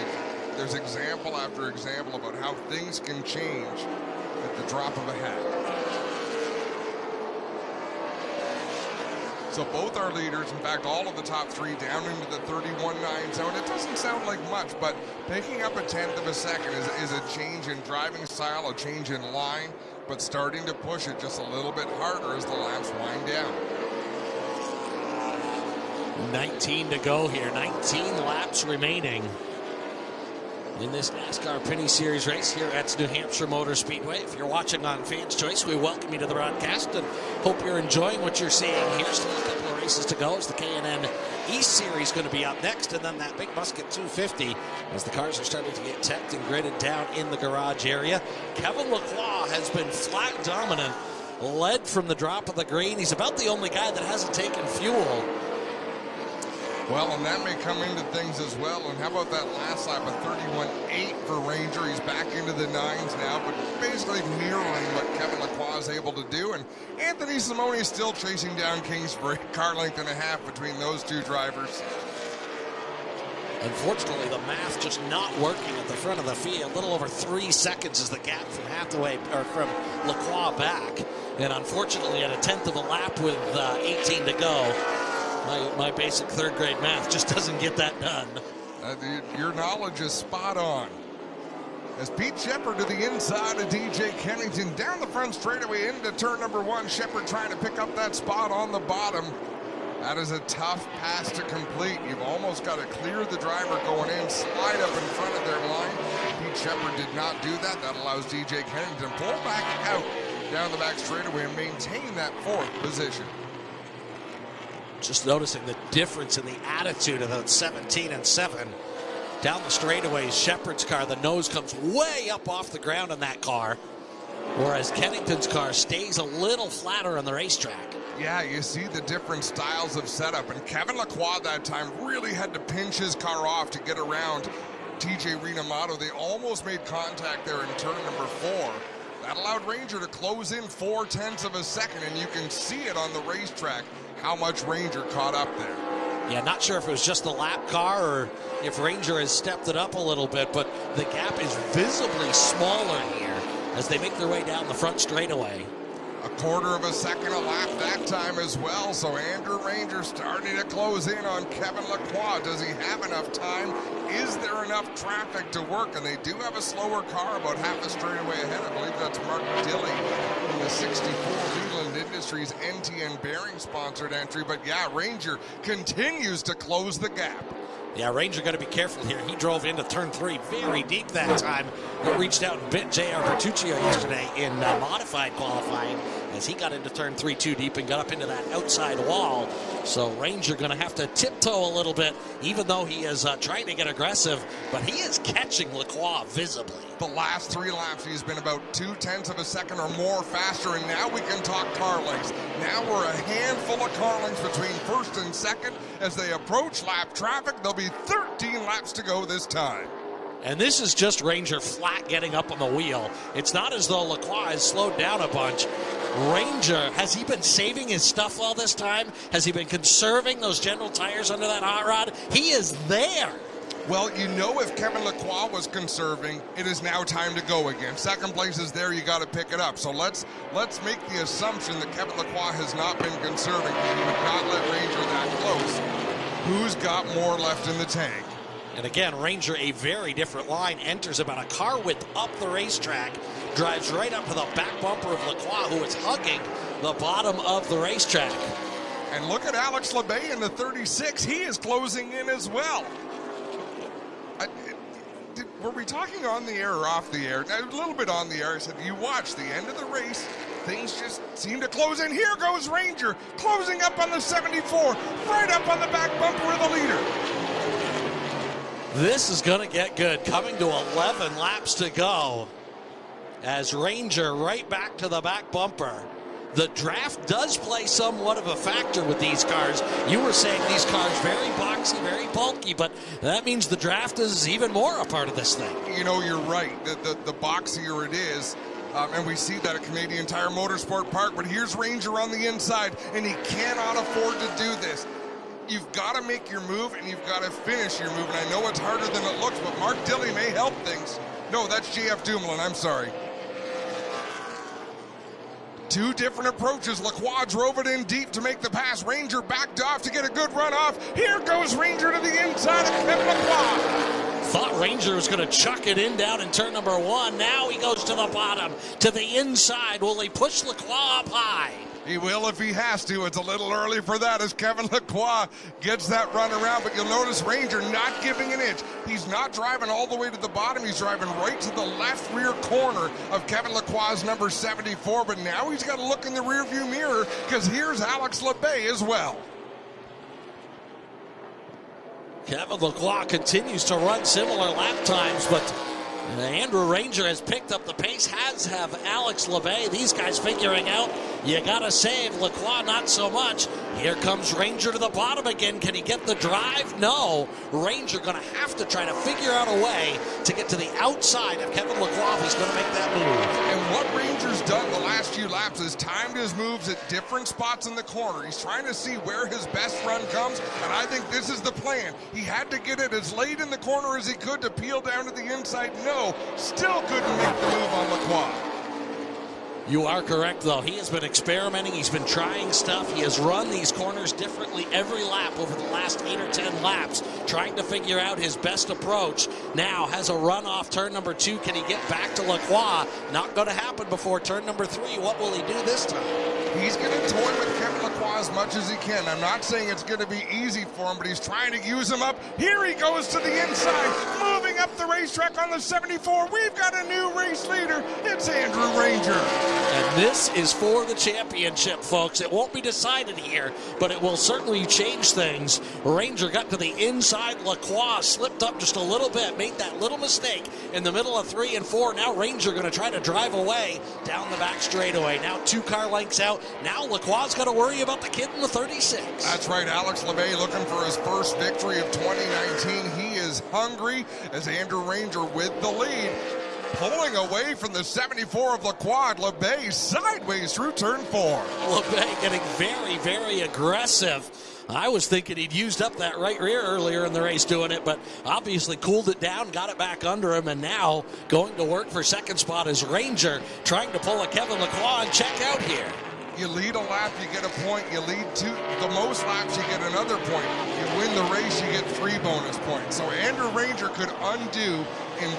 [SPEAKER 4] there's example after example about how things can change at the drop of a hat. So both our leaders, in fact, all of the top three down into the 31.9 zone. It doesn't sound like much, but picking up a 1/10 of a second is a change in driving style, a change in line, but starting to push it just a little bit harder as the laps wind down.
[SPEAKER 6] 19 to go here, 19 laps remaining in this NASCAR Pinty Series race here at New Hampshire Motor Speedway. If you're watching on Fans Choice, we welcome you to the broadcast and hope you're enjoying what you're seeing here. Still a couple of races to go as the K&N East Series going to be up next, and then that Big Musket 250 as the cars are starting to get teched and gridded down in the garage area. Kevin Lacroix has been flat dominant, led from the drop of the green. He's about the only guy that hasn't taken fuel.
[SPEAKER 4] Well, and that may come into things as well. And how about that last lap of 31.8 for Ranger? He's back into the nines now, but basically mirroring what Kevin Lacroix is able to do. And Anthony Simone is still chasing down Kingsbury. Car length and a half between those two drivers.
[SPEAKER 6] Unfortunately, the math just not working at the front of the field. A little over 3 seconds is the gap from Hathaway or from Lacroix back. And unfortunately, at a 1/10 of a lap with 18 to go, my basic third grade math just doesn't get that done.
[SPEAKER 4] Your knowledge is spot on. As Pete Shepard to the inside of DJ Kennington down the front straightaway into turn number 1. Shepard trying to pick up that spot on the bottom. That is a tough pass to complete. You've almost got to clear the driver going in, slide up in front of their line. Pete Shepard did not do that. That allows DJ Kennington to pull back out down the back straightaway and maintain that 4th position.
[SPEAKER 6] Just noticing the difference in the attitude of the 17 and 7. Down the straightaways, Shepard's car, the nose comes way up off the ground in that car, whereas Kennington's car stays a little flatter on the racetrack.
[SPEAKER 4] Yeah, you see the different styles of setup, and Kevin Lacroix that time really had to pinch his car off to get around TJ Rinamato. They almost made contact there in turn number 4. That allowed Ranger to close in 0.4 of a second, and you can see it on the racetrack how much Ranger caught up there.
[SPEAKER 6] Yeah, not sure if it was just the lap car or if Ranger has stepped it up a little bit, but the gap is visibly smaller here as they make their way down the front straightaway.
[SPEAKER 4] A 1/4 of a second a lap that time as well, so Andrew Ranger starting to close in on Kevin Lacroix. Does he have enough time? Is there enough traffic to work? And they do have a slower car about half a straightaway ahead. I believe that's Mark Dilley in the 64 Leland Industries NTN Bearing sponsored entry. But yeah, Ranger continues to close the gap.
[SPEAKER 6] Yeah, Ranger got to be careful here. He drove into turn 3 very deep that time. He reached out and bit J.R. Bertuccio yesterday in modified qualifying as he got into turn 3 too deep and got up into that outside wall. So Ranger going to have to tiptoe a little bit, even though he is trying to get aggressive, but he is catching Lacroix visibly.
[SPEAKER 4] The last 3 laps, he's been about 0.2 of a second or more faster, and now we can talk car lengths. Now we're a handful of car lengths between 1st and 2nd. As they approach lap traffic, there'll be 13 laps to go this time.
[SPEAKER 6] And this is just Ranger flat getting up on the wheel. It's not as though Lacroix has slowed down a bunch. Ranger, has he been saving his stuff all this time? Has he been conserving those General tires under that hot rod? He is there.
[SPEAKER 4] Well, you know, if Kevin Lacroix was conserving, it is now time to go again. 2nd place is there, you got to pick it up. So let's make the assumption that Kevin Lacroix has not been conserving. He would not let Ranger that close. Who's got more left in the tank?
[SPEAKER 6] And again, Ranger, a very different line, enters about a car width up the racetrack, drives right up to the back bumper of Lacroix, who is hugging the bottom of the racetrack.
[SPEAKER 4] And look at Alex Lebay in the 36. He is closing in as well. Were we talking on the air or off the air? A little bit on the air. I said, you watch the end of the race, things just seem to close in. Here goes Ranger, closing up on the 74, right up on the back bumper of the leader.
[SPEAKER 6] This is going to get good. Coming to 11 laps to go as Ranger right back to the back bumper. The draft does play somewhat of a factor with these cars. You were saying these cars very boxy, very bulky, but that means the draft is even more a part of this thing.
[SPEAKER 4] You know, you're right. The boxier it is, and we see that at Canadian Tire Motorsport Park, but here's Ranger on the inside, and he cannot afford to do this. You've got to make your move, and you've got to finish your move, and I know it's harder than it looks, but Mark Dilley may help things. No, that's JF Dumoulin, I'm sorry. Two different approaches. Lacroix drove it in deep to make the pass. Ranger backed off to get a good run off. Here goes Ranger to the inside of Kevin Lacroix.
[SPEAKER 6] Thought Ranger was going to chuck it in down in turn number 1. Now he goes to the bottom, to the inside. Will he push Lacroix up high?
[SPEAKER 4] He will if he has to. It's a little early for that as Kevin Lacroix gets that run around, but you'll notice Ranger not giving an inch. He's not driving all the way to the bottom. He's driving right to the left rear corner of Kevin Lacroix's number 74, but now he's got to look in the rearview mirror because here's Alex Lebay as well.
[SPEAKER 6] Kevin Lacroix continues to run similar lap times, but Andrew Ranger has picked up the pace, have Alex Lebay. These guys figuring out you got to save. Lacroix not so much. Here comes Ranger to the bottom again. Can he get the drive? No. Ranger going to have to try to figure out a way to get to the outside of Kevin Lacroix if he's going to make that move.
[SPEAKER 4] And what Ranger's done the last few laps is timed his moves at different spots in the corner. He's trying to see where his best run comes, and I think this is the plan. He had to get it as late in the corner as he could to peel down to the inside. No, still couldn't make the move on Lacroix.
[SPEAKER 6] You are correct, though. He has been experimenting. He's been trying stuff. He has run these corners differently every lap over the last 8 or 10 laps, trying to figure out his best approach. Now has a run off turn number 2. Can he get back to Lacroix? Not going to happen before turn number 3. What will he do this time?
[SPEAKER 4] He's going to toy with Kevin Lacroix as much as he can. I'm not saying it's going to be easy for him, but he's trying to use him up. Here he goes to the inside, moving up the racetrack on the 74. We've got a new race leader. It's Andrew Ranger.
[SPEAKER 6] And this is for the championship, folks. It won't be decided here, but it will certainly change things. Ranger got to the inside. Lacroix slipped up just a little bit, made that little mistake in the middle of 3 and 4. Now Ranger going to try to drive away down the back straightaway. Now 2 car lengths out. Now Lacroix's got to worry about the kid in the 36.
[SPEAKER 4] That's right, Alex Lebay looking for his first victory of 2019. He is hungry as Andrew Ranger with the lead. Pulling away from the 74 of Lacroix. Lebay sideways through turn 4.
[SPEAKER 6] Lebay getting very, very aggressive. I was thinking he'd used up that right rear earlier in the race doing it, but obviously cooled it down, got it back under him, and now going to work for second spot is Ranger, trying to pull a Kevin Lacroix and check out here.
[SPEAKER 4] You lead a lap, you get a point. You lead 2, the most laps, you get another point. You win the race, you get 3 bonus points. So Andrew Ranger could undo in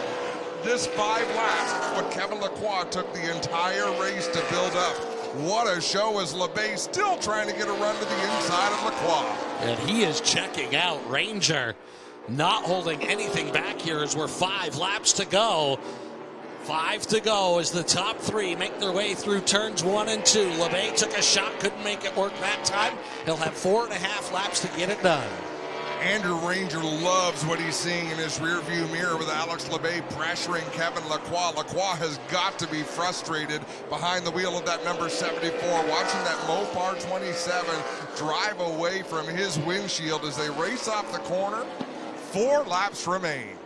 [SPEAKER 4] this 5 laps what Kevin Lacroix took the entire race to build up. What a show as Lebay still trying to get a run to the inside of Lacroix.
[SPEAKER 6] And he is checking out. Ranger not holding anything back here as we're 5 laps to go. 5 to go as the top 3 make their way through turns 1 and 2. Lebay took a shot, couldn't make it work that time. He'll have 4.5 laps to get it done.
[SPEAKER 4] Andrew Ranger loves what he's seeing in his rearview mirror with Alex Lebay pressuring Kevin Lacroix. Lacroix has got to be frustrated behind the wheel of that number 74, watching that Mopar 27 drive away from his windshield as they race off the corner. 4 laps remain.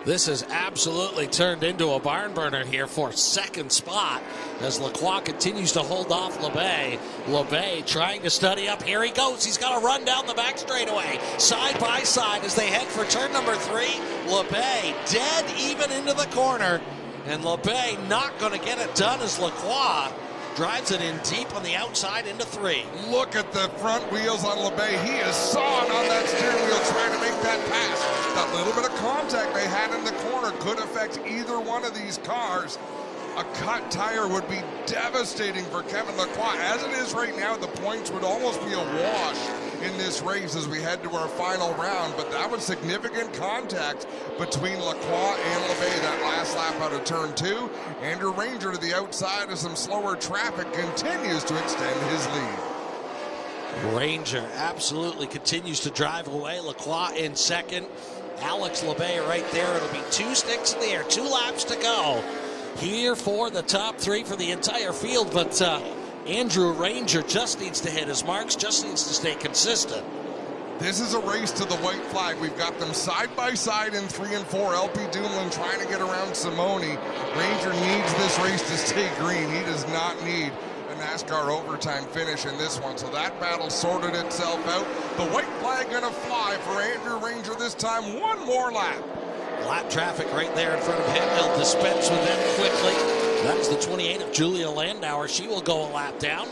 [SPEAKER 6] This has absolutely turned into a barn burner here for second spot as Lacroix continues to hold off Lebay. Lebay trying to study up. Here he goes. He's got to run down the back straightaway. Side by side as they head for turn number 3. Lebay dead even into the corner. And Lebay not going to get it done as Lacroix drives it in deep on the outside into 3.
[SPEAKER 4] Look at the front wheels on Lebay. He is sawing on that steering wheel trying to make that pass. That little bit of contact they had in the corner could affect either one of these cars. A cut tire would be devastating for Kevin Lacroix. As it is right now, the points would almost be a wash in this race as we head to our final round, but that was significant contact between Lacroix and Lebay that last lap out of turn 2. Andrew Ranger to the outside as some slower traffic continues to extend his lead.
[SPEAKER 6] Ranger absolutely continues to drive away. Lacroix in second. Alex Lebay right there. It'll be 2 sticks in the air, 2 laps to go here for the top 3 for the entire field, but Andrew Ranger just needs to hit his marks, just needs to stay consistent.
[SPEAKER 4] This is a race to the white flag. We've got them side by side in 3 and 4. LP Dumoulin trying to get around Simone. Ranger needs this race to stay green. He does not need a NASCAR overtime finish in this one. So that battle sorted itself out. The white flag gonna fly for Andrew Ranger this time. 1 more lap.
[SPEAKER 6] Lap traffic right there in front of him. He'll dispense with them quickly. That is the 28 of Julia Landauer. She will go a lap down.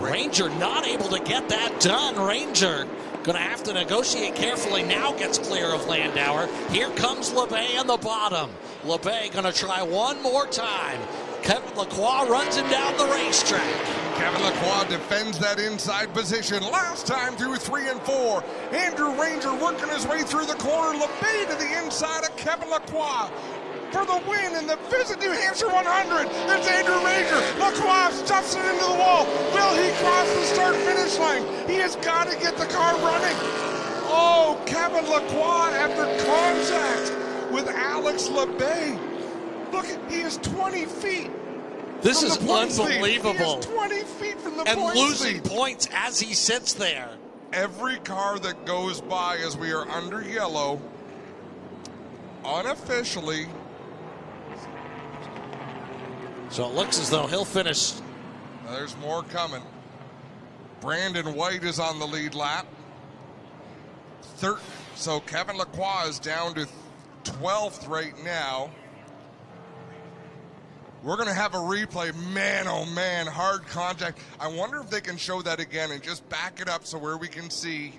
[SPEAKER 6] Ranger not able to get that done. Ranger going to have to negotiate carefully. Now gets clear of Landauer. Here comes Lebay on the bottom. Lebay going to try one more time. Kevin Lacroix runs him down the racetrack.
[SPEAKER 4] Kevin Lacroix defends that inside position. Last time through 3 and 4. Andrew Ranger working his way through the corner. Lebay to the inside of Kevin Lacroix for the win in the Visit New Hampshire 100. It's Andrew Ranger. Lacroix stuffs it into the wall. Will he cross the start-finish line? He has got to get the car running. Oh, Kevin Lacroix after contact with Alex Lebay. Look, he is 20 feet.
[SPEAKER 6] This is unbelievable.
[SPEAKER 4] He is 20 feet from the
[SPEAKER 6] and
[SPEAKER 4] points
[SPEAKER 6] losing
[SPEAKER 4] lead.
[SPEAKER 6] Points as he sits there.
[SPEAKER 4] Every car that goes by as we are under yellow, unofficially.
[SPEAKER 6] So it looks as though he'll finish.
[SPEAKER 4] There's more coming. Brandon White is on the lead lap. So Kevin Lacroix is down to 12th right now. We're going to have a replay. Man, oh man, hard contact. I wonder if they can show that again and just back it up so where we can see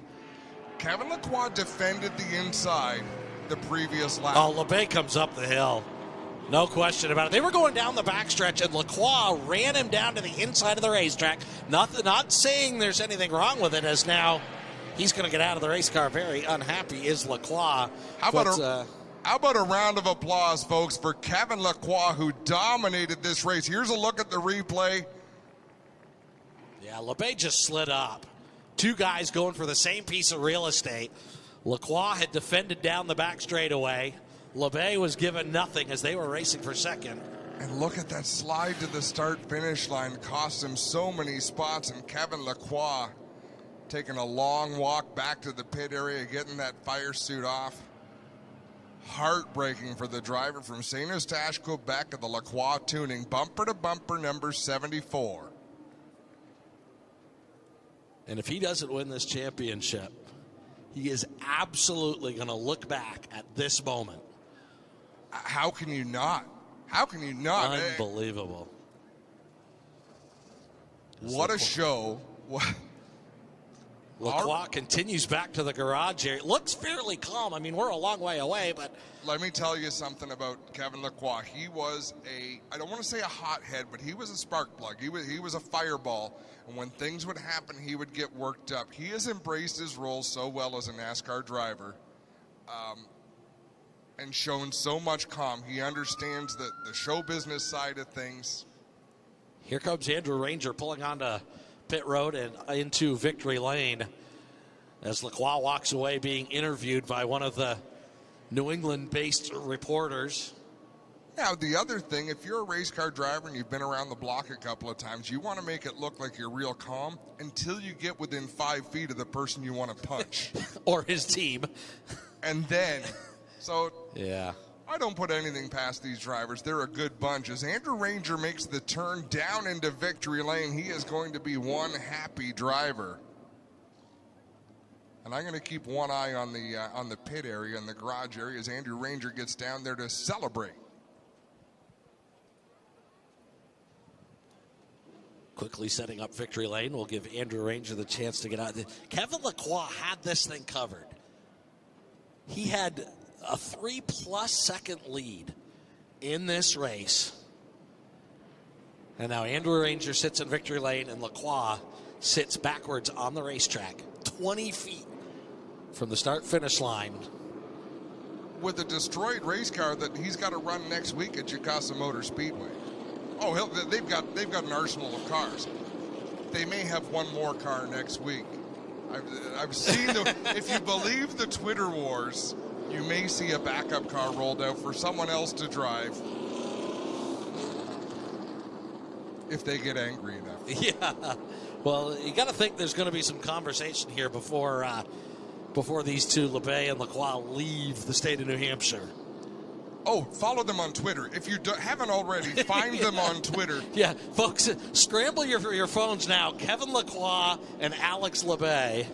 [SPEAKER 4] Kevin Lacroix defended the inside the previous lap.
[SPEAKER 6] Oh, Lebay comes up the hill. No question about it. They were going down the backstretch, and Lacroix ran him down to the inside of the racetrack. Not saying there's anything wrong with it, as now he's going to get out of the race car very unhappy is Lacroix.
[SPEAKER 4] How about a round of applause, folks, for Kevin Lacroix, who dominated this race. Here's a look at the replay.
[SPEAKER 6] Yeah, Lebay just slid up. Two guys going for the same piece of real estate. Lacroix had defended down the back straightaway. Lebay was given nothing as they were racing for second.
[SPEAKER 4] And look at that slide to the start-finish line. Cost him so many spots, and Kevin Lacroix taking a long walk back to the pit area, getting that fire suit off. Heartbreaking for the driver from St. Eustache, Quebec at the Lacroix Tuning. Bumper to bumper, number 74.
[SPEAKER 6] And if he doesn't win this championship, he is absolutely going to look back at this moment.
[SPEAKER 4] How can you not? How can you not?
[SPEAKER 6] Unbelievable.
[SPEAKER 4] What a show.
[SPEAKER 6] Lacroix continues back to the garage area. It looks fairly calm. I mean, we're a long way away, but...
[SPEAKER 4] Let me tell you something about Kevin Lacroix. He was I don't want to say a hothead, but he was a spark plug. He was a fireball. And when things would happen, he would get worked up. He has embraced his role so well as a NASCAR driver and shown so much calm. He understands the show business side of things.
[SPEAKER 6] Here comes Andrew Ranger pulling onto pit road and into victory lane as Lacroix walks away being interviewed by one of the New England-based reporters.
[SPEAKER 4] Now, the other thing, if you're a race car driver and you've been around the block a couple of times, you want to make it look like you're real calm until you get within 5 feet of the person you want to punch.
[SPEAKER 6] Or his team.
[SPEAKER 4] And then,
[SPEAKER 6] yeah.
[SPEAKER 4] I don't put anything past these drivers. They're a good bunch. As Andrew Ranger makes the turn down into victory lane, he is going to be one happy driver. And I'm going to keep one eye on the pit area and the garage area as Andrew Ranger gets down there to celebrate.
[SPEAKER 6] Quickly setting up victory lane. We'll give Andrew Ranger the chance to get out. Kevin Lacroix had this thing covered. He had a 3+ second lead in this race. And now Andrew Ranger sits in victory lane and Lacroix sits backwards on the racetrack, 20 feet from the start-finish line.
[SPEAKER 4] With a destroyed race car that he's got to run next week at Chicasa Motor Speedway. Oh, they've got an arsenal of cars. They may have one more car next week. I've seen if you believe the Twitter wars, you may see a backup car rolled out for someone else to drive if they get angry enough.
[SPEAKER 6] Yeah. Well, you got to think there's going to be some conversation here before these two, Lebay and Lacroix, leave the state of New Hampshire.
[SPEAKER 4] Oh, follow them on Twitter. If you haven't already, find them on Twitter.
[SPEAKER 6] Yeah, folks, scramble your phones now. Kevin Lacroix and Alex Lebay.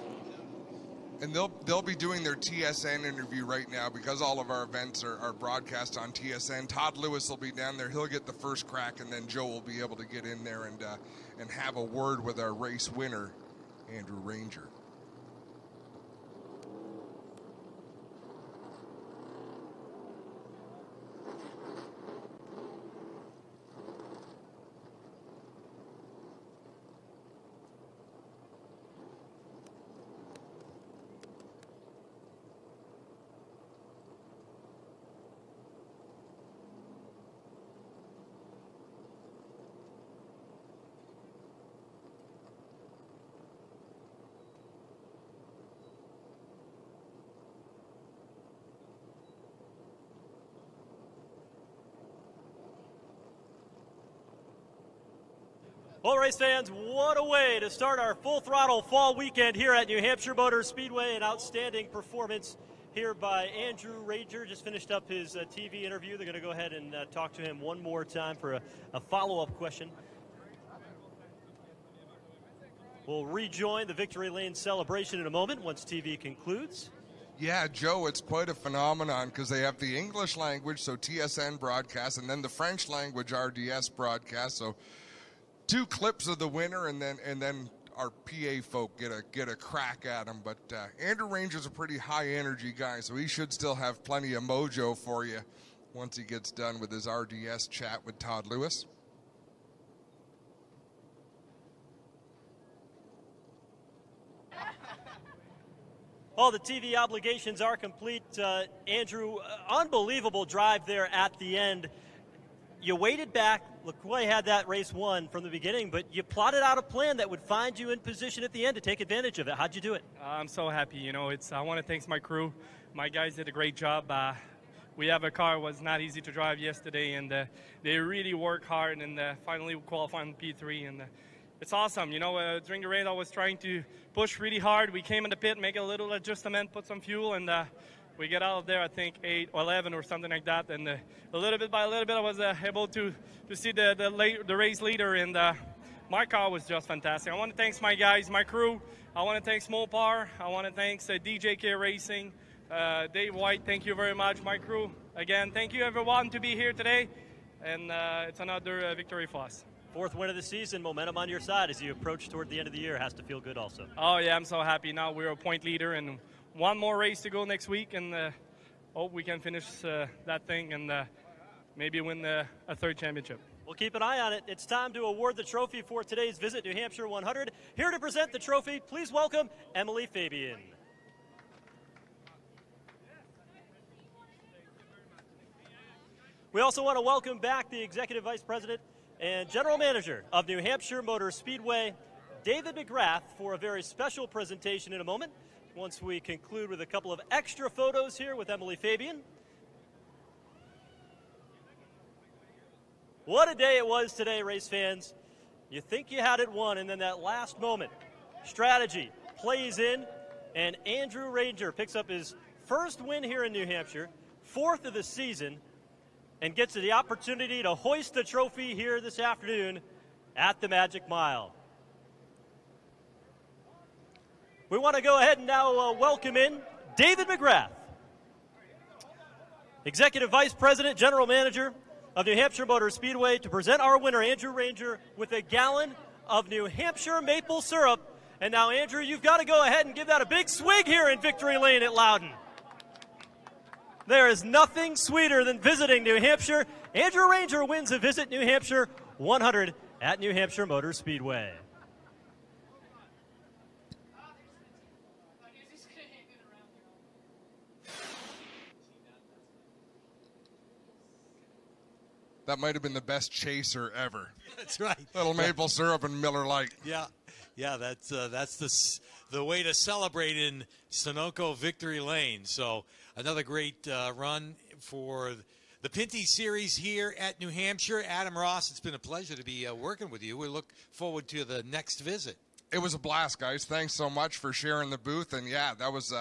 [SPEAKER 4] And they'll be doing their TSN interview right now because all of our events are broadcast on TSN. Todd Lewis will be down there. He'll get the first crack, and then Joe will be able to get in there and have a word with our race winner, Andrew Ranger.
[SPEAKER 1] Well, race fans, what a way to start our full throttle fall weekend here at New Hampshire Motor Speedway. An outstanding performance here by Andrew Ranger. Just finished up his TV interview. They're going to go ahead and talk to him one more time for a follow-up question. We'll rejoin the Victory Lane celebration in a moment once TV concludes.
[SPEAKER 4] Yeah, Joe, it's quite a phenomenon because they have the English language, so TSN broadcast, and then the French language RDS broadcast. So 2 clips of the winner, and then our PA folk get a crack at him. But Andrew Ranger's a pretty high energy guy, so he should still have plenty of mojo for you once he gets done with his RDS chat with Todd Lewis.
[SPEAKER 1] All the TV obligations are complete. Andrew, unbelievable drive there at the end. You waited back. LaCroix had that race won from the beginning, but you plotted out a plan that would find you in position at the end to take advantage of it. How'd you do it?
[SPEAKER 7] I'm so happy. You know, I want to thank my crew. My guys did a great job. We have a car was not easy to drive yesterday, and they really worked hard, and finally qualified in P3. And it's awesome. You know, during the race, I was trying to push really hard. We came in the pit, make a little adjustment, put some fuel, and we get out of there, I think, 8 or 11 or something like that. And a little bit by a little bit, I was able to see the race leader, and my car was just fantastic. I want to thank my guys, my crew. I want to thank Smolpar. I want to thank DJK Racing, Dave White. Thank you very much, my crew. Again, thank you, everyone, to be here today. And it's another victory for us.
[SPEAKER 1] 4th win of the season, momentum on your side as you approach toward the end of the year. Has to feel good also.
[SPEAKER 7] Oh, yeah, I'm so happy. Now we're a point leader, and one more race to go next week, and hope we can finish that thing and maybe win a 3rd championship.
[SPEAKER 1] We'll keep an eye on it. It's time to award the trophy for today's Visit New Hampshire 100. Here to present the trophy, please welcome Emily Fabian. We also want to welcome back the Executive Vice President and General Manager of New Hampshire Motor Speedway, David McGrath, for a very special presentation in a moment, once we conclude with a couple of extra photos here with Emily Fabian. What a day it was today, race fans. You think you had it won, and then that last moment, strategy plays in, and Andrew Ranger picks up his first win here in New Hampshire, 4th of the season, and gets the opportunity to hoist the trophy here this afternoon at the Magic Mile. We want to go ahead and now welcome in David McGrath, Executive Vice President, General Manager of New Hampshire Motor Speedway, to present our winner, Andrew Ranger, with a gallon of New Hampshire maple syrup. And now, Andrew, you've got to go ahead and give that a big swig here in Victory Lane at Loudon. There is nothing sweeter than visiting New Hampshire. Andrew Ranger wins a Visit New Hampshire 100 at New Hampshire Motor Speedway.
[SPEAKER 4] That might have been the best chaser ever.
[SPEAKER 3] That's right.
[SPEAKER 4] Little maple syrup and Miller Lite.
[SPEAKER 3] Yeah, that's the way to celebrate in Sunoco Victory Lane. So another great run for the Pinty Series here at New Hampshire. Adam Ross, it's been a pleasure to be working with you. We look forward to the next visit.
[SPEAKER 4] It was a blast, guys. Thanks so much for sharing the booth. And, yeah, that was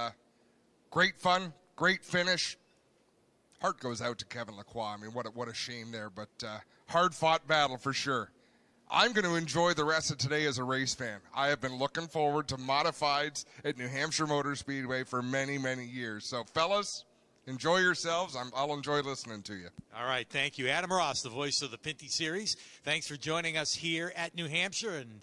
[SPEAKER 4] great fun, great finish. Heart goes out to Kevin Lacroix. I mean, what a shame there, but hard-fought battle for sure. I'm going to enjoy the rest of today as a race fan. I have been looking forward to modifieds at New Hampshire Motor Speedway for many, many years. So, fellas, enjoy yourselves. I'll enjoy listening to you.
[SPEAKER 3] All right, thank you. Adam Ross, the voice of the Pinty Series. Thanks for joining us here at New Hampshire, and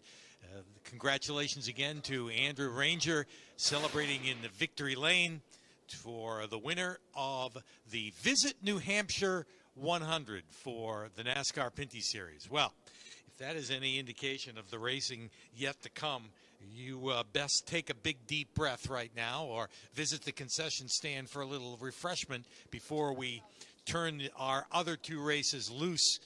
[SPEAKER 3] congratulations again to Andrew Ranger celebrating in the victory lane for the winner of the Visit New Hampshire 100 for the NASCAR Pinty Series. Well, if that is any indication of the racing yet to come, you best take a big deep breath right now or visit the concession stand for a little refreshment before we turn our other two races loose